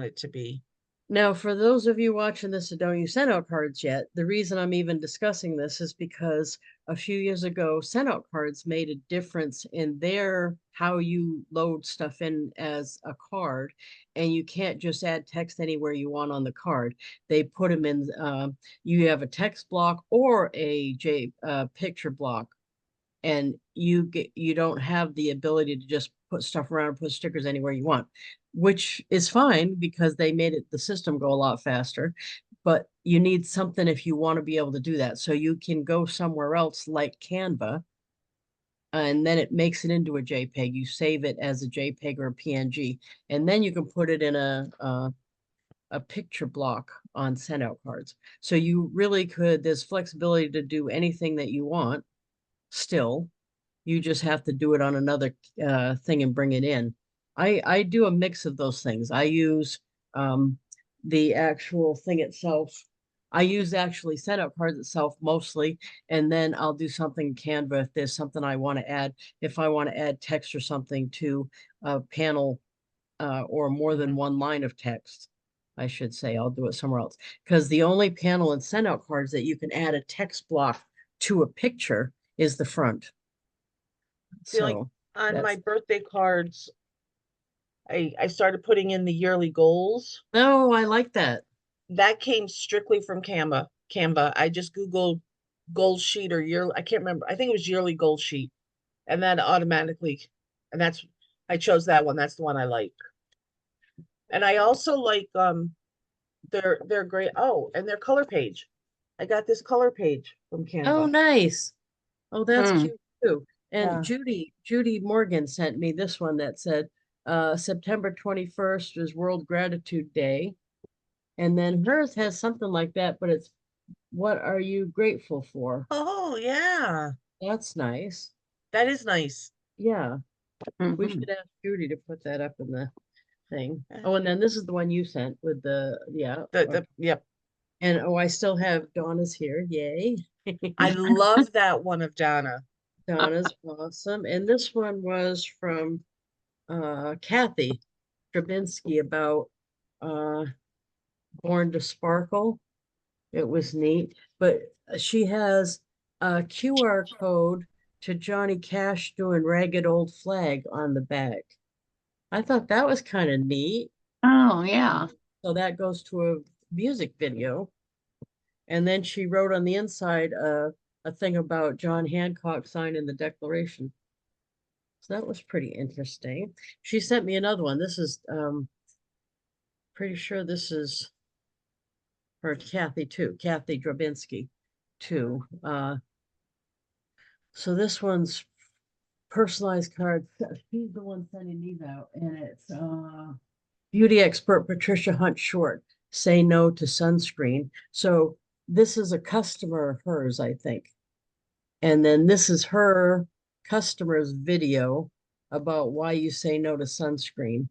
Speaker 3: it to be.
Speaker 1: Now, for those of you watching this that don't use SendOutCards yet, the reason I'm even discussing this is because a few years ago, SendOutCards made a difference in their how you load stuff in as a card, and you can't just add text anywhere you want on the card. They put them in. You have a text block or a picture block, and you don't have the ability to just put stuff around and put stickers anywhere you want, which is fine because they made the system go a lot faster. But you need something if you want to be able to do that. So you can go somewhere else like Canva, and then it makes it into a JPEG. You save it as a JPEG or a PNG, and then you can put it in a picture block on SendOutCards. So you really could, there's flexibility to do anything that you want still. You just have to do it on another thing and bring it in. I do a mix of those things. I use um, the actual thing itself. I use actually SendOutCards itself mostly, and then I'll do something in Canva if there's something I want to add. If I want to add text or something to a panel or more than
Speaker 3: Mhm.
Speaker 1: one line of text, I should say, I'll do it somewhere else. Because the only panel in SendOutCards that you can add a text block to a picture is the front.
Speaker 3: See, like
Speaker 1: So
Speaker 3: on my
Speaker 1: that's,
Speaker 3: birthday cards, I started putting in the yearly goals.
Speaker 1: no, I like that.
Speaker 3: That came strictly from Canva. Canva. I just Googled goal sheet or year. I can't remember. I think it was yearly goal sheet, and then automatically, and that's I chose that one. That's the one I like. And I also like they're great. Oh, and their color page. I got this color page from
Speaker 1: Oh,
Speaker 3: Canva.
Speaker 1: nice. Oh, that's
Speaker 5: Mm.
Speaker 1: cute too. And
Speaker 3: Yeah.
Speaker 1: Judy Morgan sent me this one that said, September 21st is World Gratitude Day. And then hers has something like that, but it's, what are you grateful for?
Speaker 3: Oh, yeah.
Speaker 1: That's nice.
Speaker 3: That is nice.
Speaker 1: Yeah, we
Speaker 5: Mhm.
Speaker 1: should ask Judy to put that up in the thing.
Speaker 3: Yeah.
Speaker 1: Oh, and then this is the one you sent with yeah.
Speaker 3: The yep.
Speaker 1: And oh, I still have Donna's here. Yay.
Speaker 3: I love that one of Donna.
Speaker 1: Donna's awesome. And this one was from Kathy. Stravinsky about Born to Sparkle. It was neat, but she has a QR code to Johnny Cash doing Ragged Old Flag on the back. I thought that was kind of neat.
Speaker 5: Oh, yeah.
Speaker 1: So that goes to a music video. And then she wrote on the inside a thing about John Hancock signing the Declaration. So that was pretty interesting. She sent me another one. This is pretty sure this is for Kathy too, Kathy Drabinski too. So this one's personalized cards. She's the one sending these out, and it's beauty expert Patricia Hunt Short. Say no to sunscreen. So this is a customer of hers, I think. And then this is her customer's video about why you say no to sunscreen.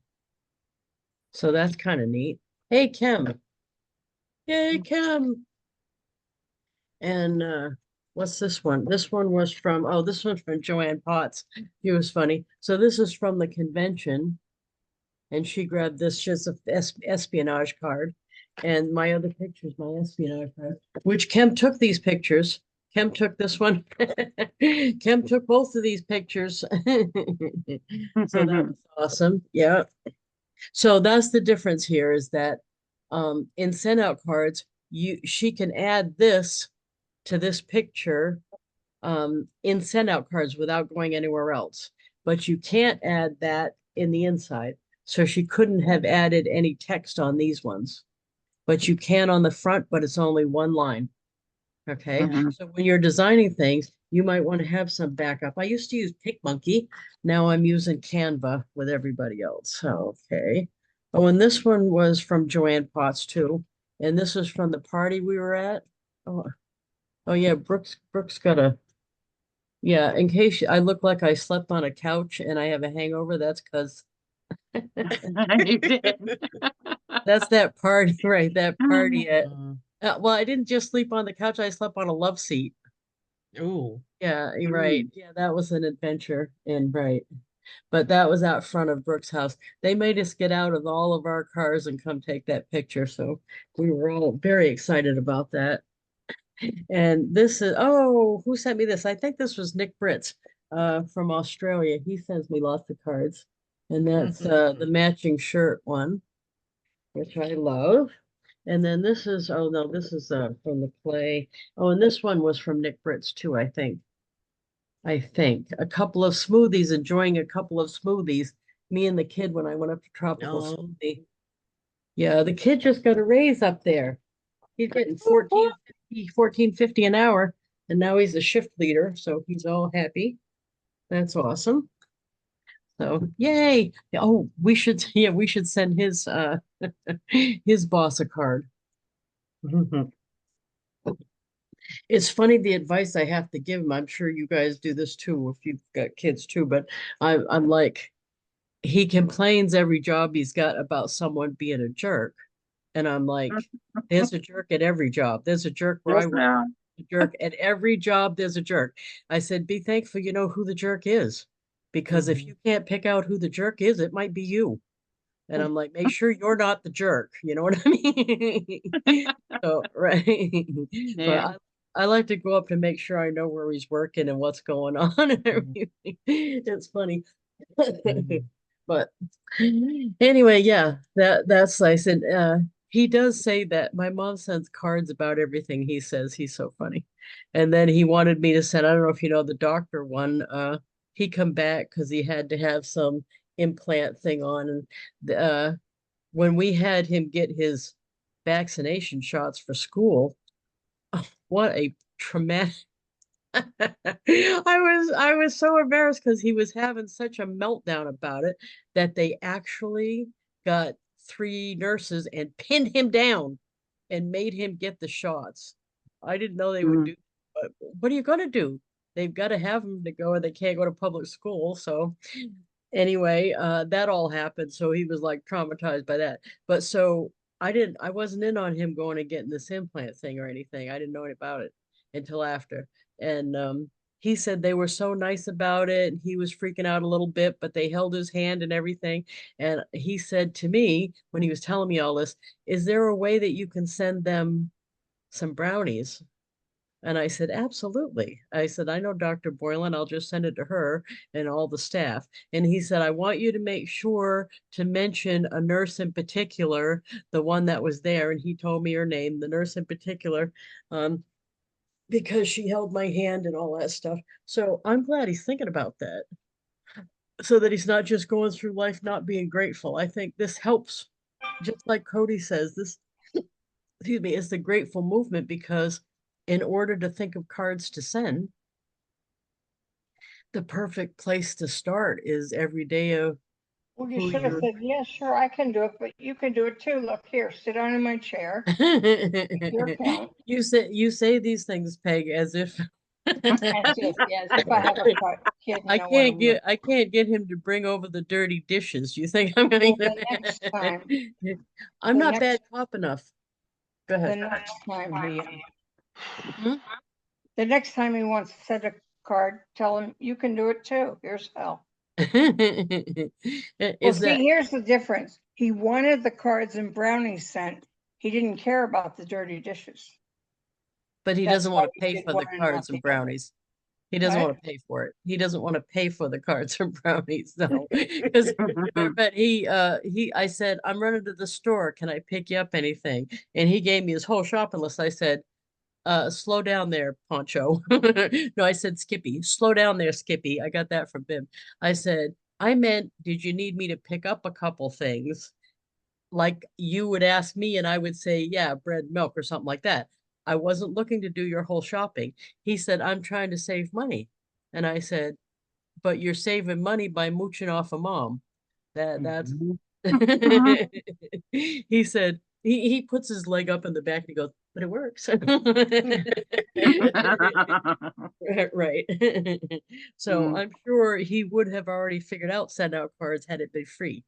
Speaker 1: So that's kind of neat. Hey, Kim. Yay, Kim. And what's this one? This one was from, oh, this one's from Joanne Potts. He was funny. So this is from the convention. And she grabbed this, just a espionage card. And my other pictures, my espionage card, which Kim took these pictures. Kim took this one. Kim took both of these pictures. So that was awesome. Yeah. So that's the difference here, is that in SendOutCards, she can add this to this picture in SendOutCards without going anywhere else. But you can't add that in the inside. So she couldn't have added any text on these ones. But you can on the front, but it's only one line. Okay. So when you're designing things, you might want to have some backup. I used to use PicMonkey. Now I'm using Canva with everybody else. Okay. Oh, and this one was from Joanne Potts too. And this was from the party we were at. Oh yeah, Brooks got a, yeah, in case I look like I slept on a couch and I have a hangover, that's because
Speaker 5: You did.
Speaker 1: that's that party, right? That party at, well, I didn't just sleep on the couch, I slept on a love seat.
Speaker 3: Ooh.
Speaker 1: Yeah, you're right. Yeah, that was an adventure, and right. But that was out front of Brooks' house. They made us get out of all of our cars and come take that picture. So we were all very excited about that. And this is, oh, who sent me this? I think this was Nick Britz from Australia. He sends me lots of cards. And that's the matching shirt one, which I love. And then this is, oh no, this is from the play. Oh, and this one was from Nick Britz too, I think. A couple of smoothies, enjoying a couple of smoothies. Me and the kid when I went up to Tropical Smoothie. Yeah, the kid just got a raise up there. He's getting 14.50 an hour, and now he's a shift leader, so he's all happy. That's awesome. So yay. Oh, we should send his his boss a card. It's funny the advice I have to give him. I'm sure you guys do this too if you've got kids too, but I'm like, he complains every job he's got about someone being a jerk. And I'm like, there's a jerk at every job. There's a jerk where I work. A jerk at every job, there's a jerk. I said, be thankful you know who the jerk is. Because if you can't pick out who the jerk is, it might be you. And I'm like, make sure you're not the jerk. You know what I mean? So, right.
Speaker 5: Yeah.
Speaker 1: But I like to go up to make sure I know where he's working and what's going on and everything. It's funny. But anyway, yeah, that's I said he does say that my mom sends cards about everything he says. He's so funny. And then he wanted me to send, I don't know if you know the doctor one, he come back because he had to have some implant thing on. And when we had him get his vaccination shots for school, oh, what a traumatic I was so embarrassed because he was having such a meltdown about it that they actually got 3 nurses and pinned him down and made him get the shots. I didn't know they would do, but what are you gonna do? They've got to have him to go, or they can't go to public school. So anyway, that all happened. So he was like traumatized by that. But so I wasn't in on him going and getting this implant thing or anything. I didn't know about it until after. And he said they were so nice about it, and he was freaking out a little bit, but they held his hand and everything. And he said to me when he was telling me all this, is there a way that you can send them some brownies? And I said, absolutely. I said, I know Dr. Boylan. I'll just send it to her and all the staff. And he said, I want you to make sure to mention a nurse in particular, the one that was there. And he told me her name, the nurse in particular, because she held my hand and all that stuff. So I'm glad he's thinking about that, so that he's not just going through life not being grateful. I think this helps. Just like Cody says, this, excuse me, is the grateful movement, because in order to think of cards to send, the perfect place to start is every day of
Speaker 2: Well, you
Speaker 1: who
Speaker 2: should have
Speaker 1: you're.
Speaker 2: said, yeah, sure, I can do it, but you can do it too. Look here, sit down in my chair. Your account.
Speaker 1: You say these things, Peg, as if
Speaker 2: As if, yes, if I have a kid, you know what I'm like.
Speaker 1: I can't get him to bring over the dirty dishes. You think I'm gonna
Speaker 2: Well, the next time,
Speaker 1: I'm
Speaker 2: the
Speaker 1: not
Speaker 2: next-
Speaker 1: bad cop enough. Go
Speaker 2: the
Speaker 1: ahead.
Speaker 2: next time
Speaker 1: Hmm?
Speaker 2: the next time he wants to send a card, tell him you can do it too. Here's how. Well,
Speaker 1: Is
Speaker 2: see,
Speaker 1: that,
Speaker 2: here's the difference. He wanted the cards and brownies sent. He didn't care about the dirty dishes.
Speaker 1: but he
Speaker 2: That's
Speaker 1: doesn't
Speaker 2: why
Speaker 1: want to
Speaker 2: we
Speaker 1: pay
Speaker 2: did
Speaker 1: for the
Speaker 2: one and not
Speaker 1: cards and
Speaker 2: the other.
Speaker 1: brownies. He doesn't
Speaker 2: What?
Speaker 1: want to pay for it. He doesn't want to pay for the cards and brownies, no. Because but I said, I'm running to the store. Can I pick you up anything? And he gave me his whole shopping list. I said, slow down there, Poncho. No, I said Skippy. Slow down there, Skippy. I got that from Bim. I said, I meant, did you need me to pick up a couple things? Like you would ask me and I would say, yeah, bread, milk, or something like that. I wasn't looking to do your whole shopping. He said, I'm trying to save money. And I said, but you're saving money by mooching off of mom. That's he said, he puts his leg up in the back and he goes, but it works. Right. So
Speaker 5: Mm.
Speaker 1: I'm sure he would have already figured out send out cards had it been free.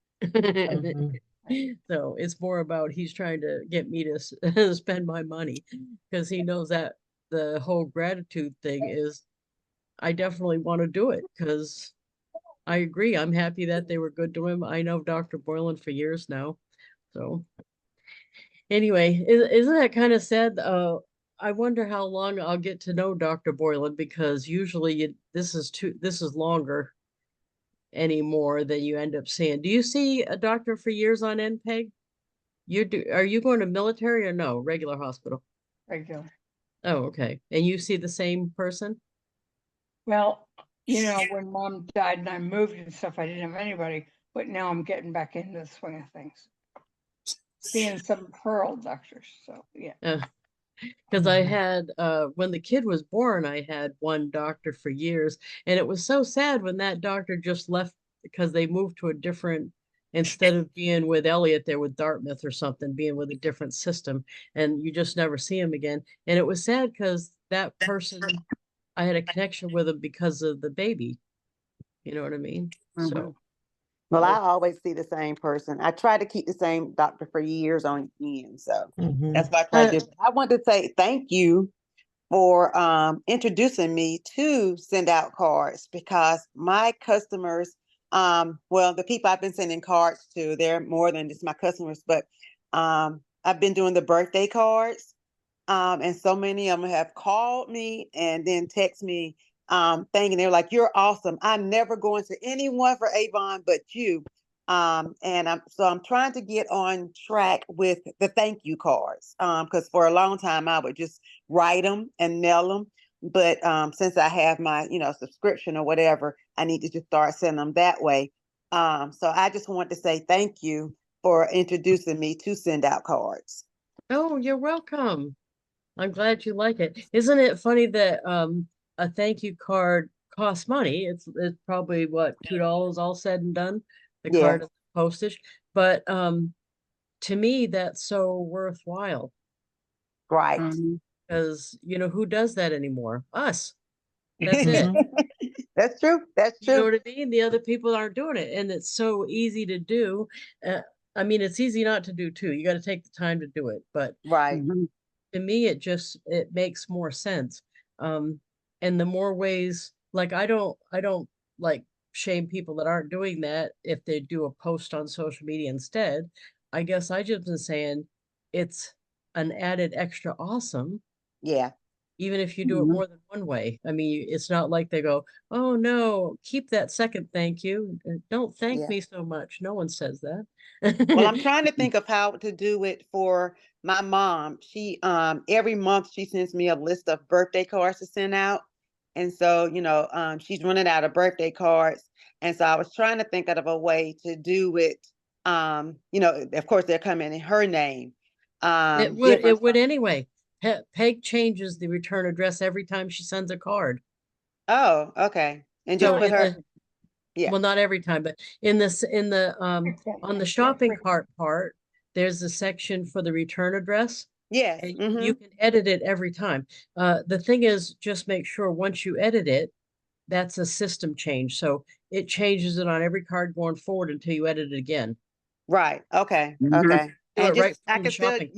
Speaker 1: So it's more about he's trying to get me to spend my money, because he knows that the whole gratitude thing is, I definitely want to do it because I agree. I'm happy that they were good to him. I know Dr. Boylan for years now. So anyway, isn't that kind of sad? I wonder how long I'll get to know Dr. Boylan, because usually this is longer anymore than you end up seeing. Do you see a doctor for years on end, Peg? Are you going to military or no? Regular hospital?
Speaker 2: Regular.
Speaker 1: Oh, okay. And you see the same person?
Speaker 2: Well, you know, when mom died and I moved and stuff, I didn't have anybody, but now I'm getting back into the swing of things. Seeing some pearl doctors, so yeah.
Speaker 1: Because I had when the kid was born, I had one doctor for years, and it was so sad when that doctor just left, because they moved to a different, instead of being with Elliot, they're with Dartmouth or something, being with a different system, and you just never see him again. And it was sad because that person, I had a connection with him because of the baby. You know what I mean? So
Speaker 6: Well, I
Speaker 1: oh,
Speaker 6: always see the same person. I try to keep the same doctor for years on end. So
Speaker 7: Mhm.
Speaker 6: that's what I try to do. I want to say thank you for introducing me to send out cards, because my customers, well, the people I've been sending cards to, they're more than just my customers, but I've been doing the birthday cards. And so many of them have called me and then text me thanking. They're like, "You're awesome. I'm never going to anyone for Avon but you." And I'm trying to get on track with the thank you cards. Because for a long time I would just write them and mail them. But since I have my, subscription or whatever, I need to just start sending them that way. So I just want to say thank you for introducing me to send out cards.
Speaker 1: oh, you're welcome. I'm glad you like it. Isn't it funny that a thank you card costs money? It's probably what, $2 all said and done, the
Speaker 6: Yeah.
Speaker 1: card and postage. But to me, that's so worthwhile,
Speaker 6: Right.
Speaker 5: Mhm.
Speaker 1: because who does that anymore? Us. That's it.
Speaker 6: That's true. That's
Speaker 1: You know
Speaker 6: true.
Speaker 1: what I mean? The other people aren't doing it, and it's so easy to do. I mean, it's easy not to do too. You got to take the time to do it, but
Speaker 6: Right.
Speaker 5: Mhm.
Speaker 1: to me, it makes more sense. Um, And the more ways, like I don't like shame people that aren't doing that if they do a post on social media instead. I guess I just been saying it's an added extra awesome,
Speaker 6: Yeah.
Speaker 1: even if you do it
Speaker 5: Mhm.
Speaker 1: more than one way. I mean, it's not like they go, oh no, keep that second thank you. Don't thank
Speaker 6: Yeah.
Speaker 1: me so much. No one says that.
Speaker 6: Well, I'm trying to think of how to do it for my mom. She every month she sends me a list of birthday cards to send out. And so, she's running out of birthday cards. And so I was trying to think of a way to do it. Of course they're coming in her name.
Speaker 1: It
Speaker 6: Different.
Speaker 1: would anyway. Peg changes the return address every time she sends a card.
Speaker 6: Oh, okay. And just
Speaker 1: So
Speaker 6: put
Speaker 1: in
Speaker 6: her,
Speaker 1: the
Speaker 6: yeah.
Speaker 1: well, not every time, but in this in the on the shopping cart part, there's a section for the return address,
Speaker 6: Yes.
Speaker 1: and
Speaker 6: Mm-hmm.
Speaker 1: you can edit it every time. The thing is, just make sure once you edit it, that's a system change. So it changes it on every card going forward until you edit it again.
Speaker 6: Right. Okay.
Speaker 5: Mhm.
Speaker 6: Okay.
Speaker 1: Do it
Speaker 6: And
Speaker 1: right
Speaker 6: just I
Speaker 1: from the
Speaker 6: can still
Speaker 1: shopping.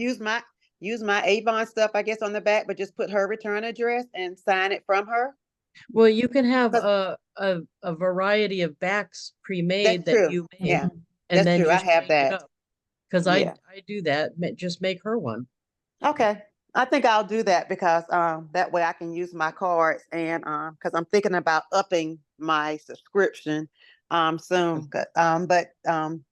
Speaker 6: use my Avon stuff, I guess, on the back, but just put her return address and sign it from her.
Speaker 1: Well, you can have
Speaker 6: 'Cause
Speaker 1: a variety of backs pre-made
Speaker 6: that's
Speaker 1: that
Speaker 6: true.
Speaker 1: you
Speaker 6: Yeah,
Speaker 1: made, and
Speaker 6: that's
Speaker 1: then
Speaker 6: true. I
Speaker 1: just
Speaker 6: have
Speaker 1: change it
Speaker 6: that.
Speaker 1: up. Because
Speaker 6: Yeah.
Speaker 1: I do that. Just make her one.
Speaker 6: Okay. I think I'll do that because that way I can use my cards and because I'm thinking about upping my subscription soon.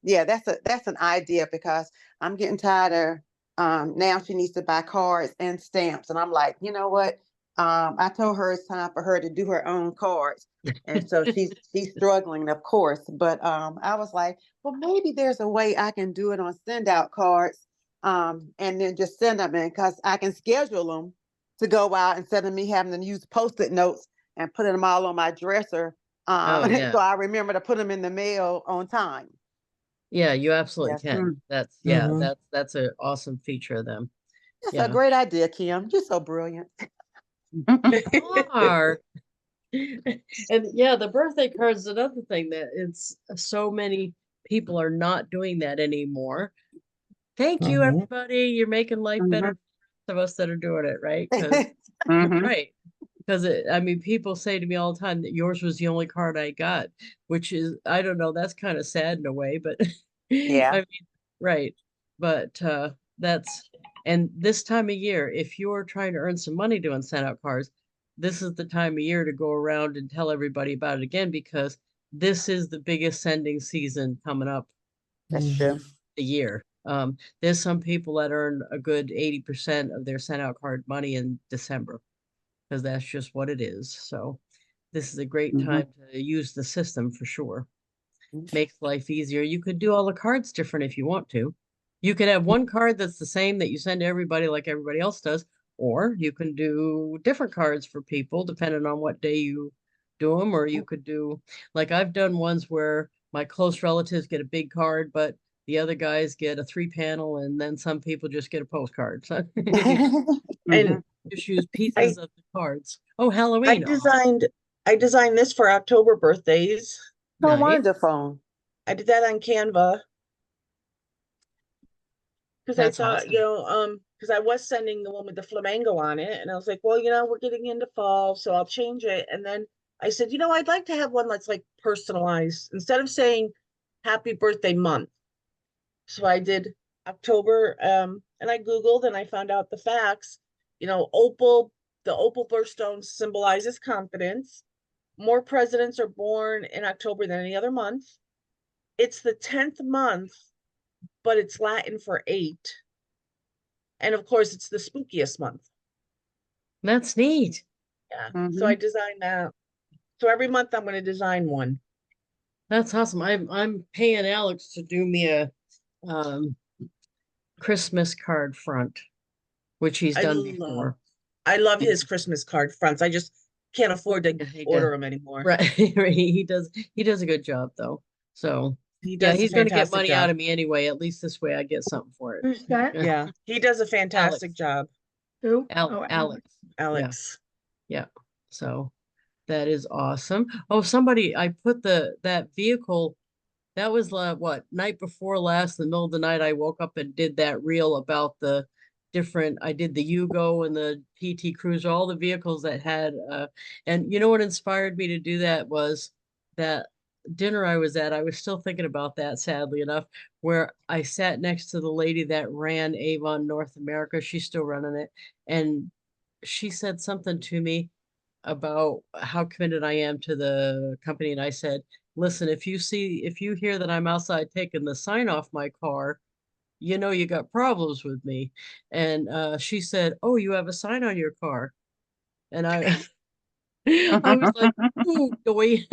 Speaker 6: Yeah, that's an idea because I'm getting tired of now she needs to buy cards and stamps and I'm like, you know what? I told her it's time for her to do her own cards. And so she's struggling, of course. But I was like, well, maybe there's a way I can do it on SendOutCards and then just send them in because I can schedule them to go out instead of me having to use post-it notes and putting them all on my dresser.
Speaker 1: Oh yeah.
Speaker 6: So I remember to put them in the mail on time.
Speaker 1: Yeah, you absolutely
Speaker 6: Yes.
Speaker 1: can. That's
Speaker 6: Mhm.
Speaker 1: that's an awesome feature of them.
Speaker 6: That's a
Speaker 1: Yeah.
Speaker 6: great idea, Kim. You're so brilliant.
Speaker 1: Are. And yeah, the birthday card is another thing that it's so many people are not doing that anymore. Thank you,
Speaker 3: Mhm.
Speaker 1: everybody. You're making life better
Speaker 5: Mhm.
Speaker 1: for the rest of us that are doing it, right? Because
Speaker 5: Mhm.
Speaker 1: right. Because I mean, people say to me all the time that yours was the only card I got, which is, I don't know, that's kind of sad in a way, but I
Speaker 6: Yeah.
Speaker 1: mean, right. But that's, and this time of year, if you're trying to earn some money doing send out cards, this is the time of year to go around and tell everybody about it again, because this is the biggest sending season coming up
Speaker 6: That's true.
Speaker 1: a year. There's some people that earn a good 80% of their send out card money in December because that's just what it is. So this is a great
Speaker 5: Mhm.
Speaker 1: time to use the system for sure. Makes life easier. You could do all the cards different if you want to. You could have one card that's the same that you send to everybody like everybody else does, or you can do different cards for people depending on what day you do them, or you could do, like I've done ones where my close relatives get a big card, but the other guys get a 3 panel, and then some people just get a postcard. So
Speaker 3: And
Speaker 5: Mhm.
Speaker 1: just use
Speaker 3: I
Speaker 1: pieces of the cards. Oh,
Speaker 3: I
Speaker 1: Halloween.
Speaker 3: designed I designed this for October birthdays.
Speaker 6: So
Speaker 1: Nice.
Speaker 6: wonderful.
Speaker 3: I did that on Canva because I
Speaker 1: That's
Speaker 3: thought,
Speaker 1: awesome.
Speaker 3: because I was sending the one with the flamingo on it, and I was like, well, we're getting into fall, so I'll change it. And then I said, I'd like to have one that's like personalized instead of saying happy birthday month. So I did October, and I Googled and I found out the facts. The opal birthstone symbolizes confidence. More presidents are born in October than any other month. It's the 10th month, but it's Latin for 8. And of course, it's the spookiest month.
Speaker 1: That's neat.
Speaker 3: Yeah. So I
Speaker 5: Mhm.
Speaker 3: designed that. So every month I'm going to design one.
Speaker 1: That's awesome. I'm paying Alex to do me a um Christmas card front, which he's
Speaker 3: I
Speaker 1: done
Speaker 3: love,
Speaker 1: before.
Speaker 3: I love his Christmas card fronts. I just can't afford to
Speaker 1: Yeah, he does.
Speaker 3: order them anymore.
Speaker 1: Right. He does a good job though. So
Speaker 3: He
Speaker 1: yeah,
Speaker 3: does a
Speaker 1: he's gonna get
Speaker 3: fantastic
Speaker 1: money out
Speaker 3: job.
Speaker 1: of me anyway. At least this way I get something for it.
Speaker 2: Who's that?
Speaker 3: Yeah, he does a
Speaker 1: Alex.
Speaker 3: fantastic job,
Speaker 2: Who?
Speaker 1: Al
Speaker 2: Oh,
Speaker 1: Alex. Yeah,
Speaker 3: Alex.
Speaker 1: yeah. So that is awesome. Oh, somebody, I put that vehicle. That was what, night before last, in the middle of the night, I woke up and did that reel about the different, I did the Yugo and the PT Cruiser, all the vehicles that had, and you know what inspired me to do that was that dinner I was at, I was still thinking about that, sadly enough, where I sat next to the lady that ran Avon North America. She's still running it. And she said something to me about how committed I am to the company. And I said, listen, if you hear that I'm outside taking the sign off my car, you know you got problems with me. And she said, oh, you have a sign on your car. And I was like, ooh, doy.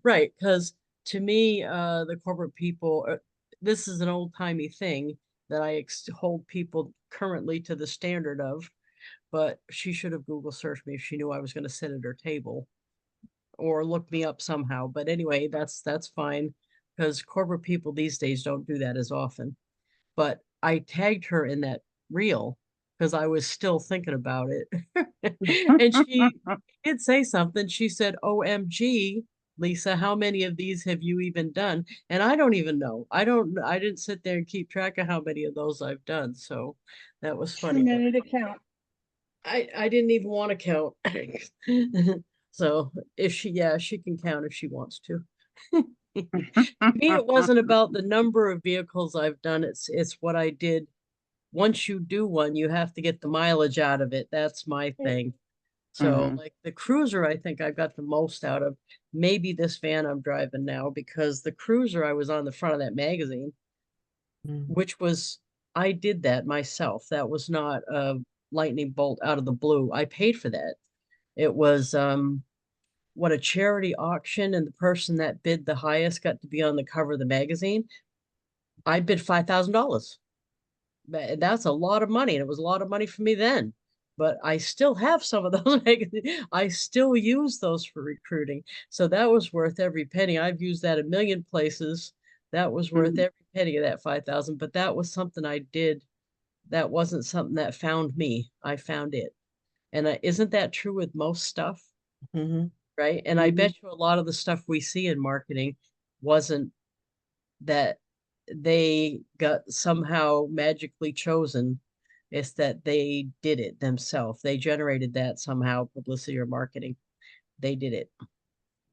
Speaker 1: Right, because to me, the corporate people, this is an old timey thing that I hold people currently to the standard of, but she should have Google searched me if she knew I was going to sit at her table or look me up somehow. But anyway, that's fine because corporate people these days don't do that as often. But I tagged her in that reel because I was still thinking about it. And she did say something. She said, OMG, Lisa, how many of these have you even done? And I don't even know. I didn't sit there and keep track of how many of those I've done. So that was
Speaker 2: Too
Speaker 1: funny.
Speaker 2: many to count.
Speaker 1: I didn't even want to count. So if she, yeah, she can count if she wants to. To me, it wasn't about the number of vehicles I've done. It's what I did. Once you do one, you have to get the mileage out of it. That's my thing. So
Speaker 5: Mhm.
Speaker 1: like the cruiser, I think I got the most out of. Maybe this van I'm driving now, because the cruiser I was on the front of that magazine, which was, I did that myself. That was not a lightning bolt out of the blue. I paid for that. It was what, a charity auction, and the person that bid the highest got to be on the cover of the magazine. I bid $5,000. That's a lot of money, and it was a lot of money for me then. But I still have some of those magazines. I still use those for recruiting. So that was worth every penny. I've used that a million places. That was worth
Speaker 5: Mhm.
Speaker 1: every penny of that 5,000. But that was something I did. That wasn't something that found me. I found it. And isn't that true with most stuff? Right. And I
Speaker 5: Mhm.
Speaker 1: bet you a lot of the stuff we see in marketing wasn't that they got somehow magically chosen. It's that they did it themselves. They generated that somehow, publicity or marketing. They did it.
Speaker 6: Yeah.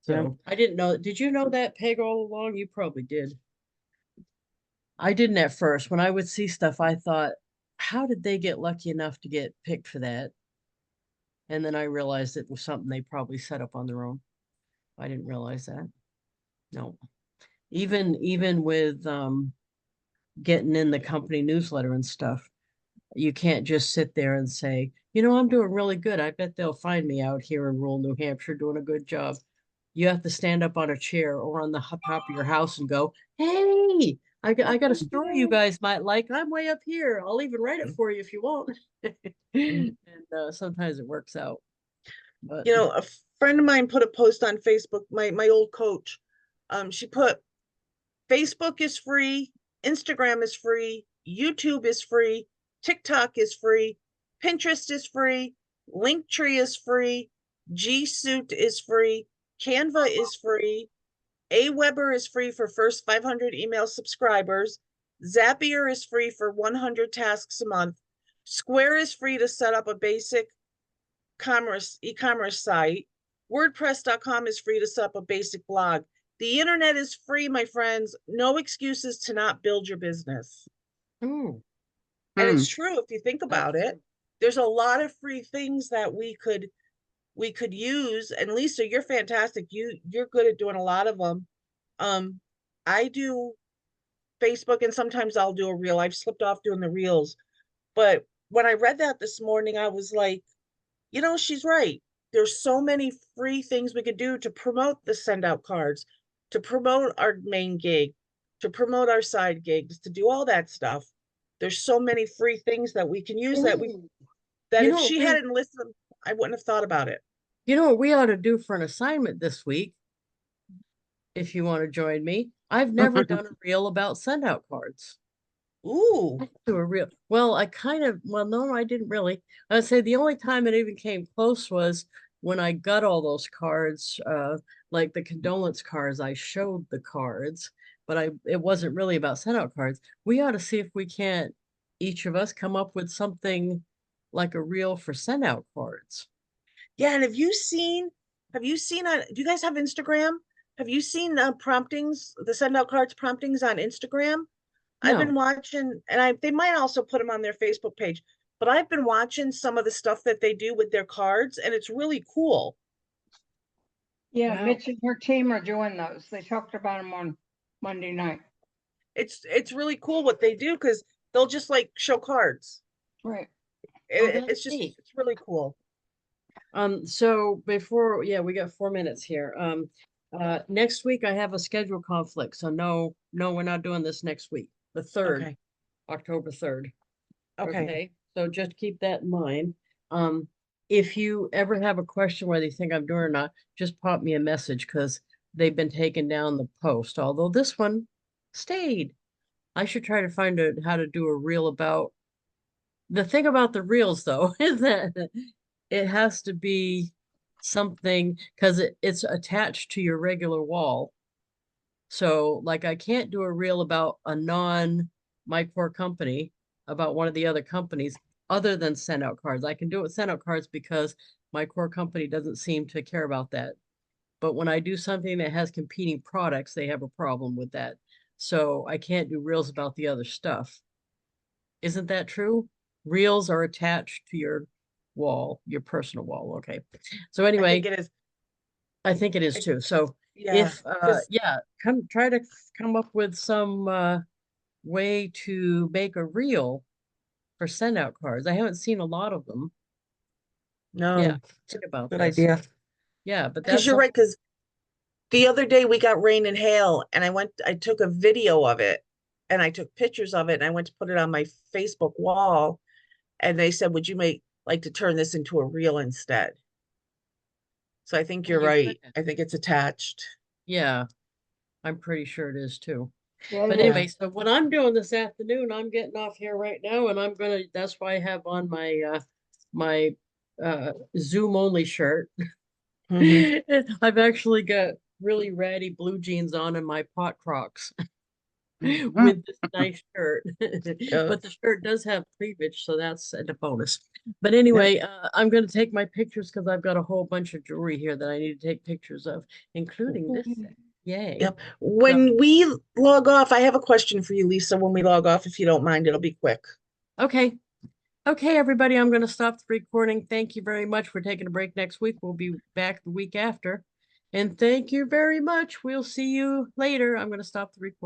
Speaker 1: So I didn't know. Did you know that, Peg, all along? You probably did. I didn't at first. When I would see stuff, I thought, how did they get lucky enough to get picked for that? And then I realized it was something they probably set up on their own. I didn't realize that. No. Even with getting in the company newsletter and stuff, you can't just sit there and say, you know, I'm doing really good. I bet they'll find me out here in rural New Hampshire doing a good job. You have to stand up on a chair or on the top of your house and go, hey, I got a story you guys might like. I'm way up here. I'll even write it for you if you want. And sometimes it works out. But
Speaker 3: You know, a friend of mine put a post on Facebook, my old coach. She put, Facebook is free, Instagram is free, YouTube is free, TikTok is free, Pinterest is free, Linktree is free, G Suite is free, Canva is free, Aweber is free for first 500 email subscribers, Zapier is free for 100 tasks a month, Square is free to set up a basic e-commerce site, WordPress.com is free to set up a basic blog. The internet is free, my friends. No excuses to not build your business.
Speaker 1: oh,
Speaker 3: And
Speaker 5: Hmm.
Speaker 3: it's true if you think
Speaker 1: that's
Speaker 3: about it.
Speaker 1: true.
Speaker 3: There's a lot of free things that we could use. And Lisa, you're fantastic. You're good at doing a lot of them. I do Facebook, and sometimes I'll do a reel. I've slipped off doing the reels. But when I read that this morning, I was like, you know, she's right. There's so many free things we could do to promote the send out cards, to promote our main gig, to promote our side gigs, to do all that stuff. There's so many free things that we can use
Speaker 1: Ooh,
Speaker 3: that
Speaker 1: you
Speaker 3: if
Speaker 1: know what
Speaker 3: she
Speaker 1: we
Speaker 3: hadn't listened, I wouldn't have thought about it.
Speaker 1: you know what we ought to do for an assignment this week, if you want to join me. I've never done a reel about send out cards.
Speaker 3: Ooh,
Speaker 1: To a real, well, I kind of, well, no, I didn't really. I'd say the only time it even came close was when I got all those cards, like the condolence cards. I showed the cards, but it wasn't really about send out cards. We ought to see if we can't each of us come up with something like a reel for send out cards.
Speaker 3: Yeah, and have you seen do you guys have Instagram? Have you seen promptings, the send out cards promptings on Instagram? I've been
Speaker 1: No,
Speaker 3: watching, and they might also put them on their Facebook page, but I've been watching some of the stuff that they do with their cards, and it's really cool.
Speaker 2: Yeah,
Speaker 1: Wow.
Speaker 2: Mitch and her team are doing those. They talked about them on Monday night.
Speaker 3: It's really cool what they do because they'll just like show cards.
Speaker 2: Right.
Speaker 1: Oh, that's
Speaker 3: It's just
Speaker 1: neat.
Speaker 3: it's really cool.
Speaker 1: So before, yeah, we got 4 minutes here. Next week I have a schedule conflict, so no, we're not doing this next week, the 3rd,
Speaker 3: Okay.
Speaker 1: October 3rd.
Speaker 3: Okay.
Speaker 1: Okay, so just keep that in mind. If you ever have a question whether you think I'm doing or not, just pop me a message because they've been taking down the post, although this one stayed. I should try to find out how to do a reel about. The thing about the reels though is that it has to be something because it's attached to your regular wall. So like I can't do a reel about a my core company, about one of the other companies other than send out cards. I can do it with send out cards because my core company doesn't seem to care about that. But when I do something that has competing products, they have a problem with that. So I can't do reels about the other stuff. Isn't that true? Reels are attached to your wall, your personal wall. Okay. So
Speaker 3: I think
Speaker 1: anyway,
Speaker 3: it is.
Speaker 1: I think it is too. So
Speaker 3: Yeah,
Speaker 1: if
Speaker 3: because
Speaker 1: yeah, try to come up with some way to make a reel for send out cards. I haven't seen a lot of them. Yeah,
Speaker 3: no,
Speaker 1: think about
Speaker 3: good
Speaker 1: this.
Speaker 3: idea.
Speaker 1: Yeah, but
Speaker 3: Because
Speaker 1: that's
Speaker 3: you're
Speaker 1: something.
Speaker 3: right. Because the other day we got rain and hail, and I took a video of it, and I took pictures of it, and I went to put it on my Facebook wall, and they said, "Would you like to turn this into a reel instead?" So I think you're
Speaker 1: You
Speaker 3: right.
Speaker 1: could.
Speaker 3: I think it's attached.
Speaker 1: Yeah, I'm pretty sure it is too.
Speaker 2: Yeah,
Speaker 1: But
Speaker 2: it is.
Speaker 1: anyway, so what I'm doing this afternoon, I'm getting off here right now and that's why I have on my Zoom only shirt.
Speaker 3: Mhm.
Speaker 1: I've actually got really ratty blue jeans on and my pot Crocs
Speaker 5: Mhm.
Speaker 1: with this nice shirt.
Speaker 3: Yeah.
Speaker 1: But the shirt does have cleavage, so that's a bonus. But
Speaker 3: Yep.
Speaker 1: anyway, I'm going to take my pictures because I've got a whole bunch of jewelry here that I need to take pictures of, including this set. Yay.
Speaker 3: Yep. When we log off, I have a question for you, Lisa. When we log off, if you don't mind, it'll be quick.
Speaker 1: Okay. Okay, everybody, I'm going to stop the recording. Thank you very much for taking a break next week. We'll be back the week after. And thank you very much. We'll see you later. I'm going to stop the recording.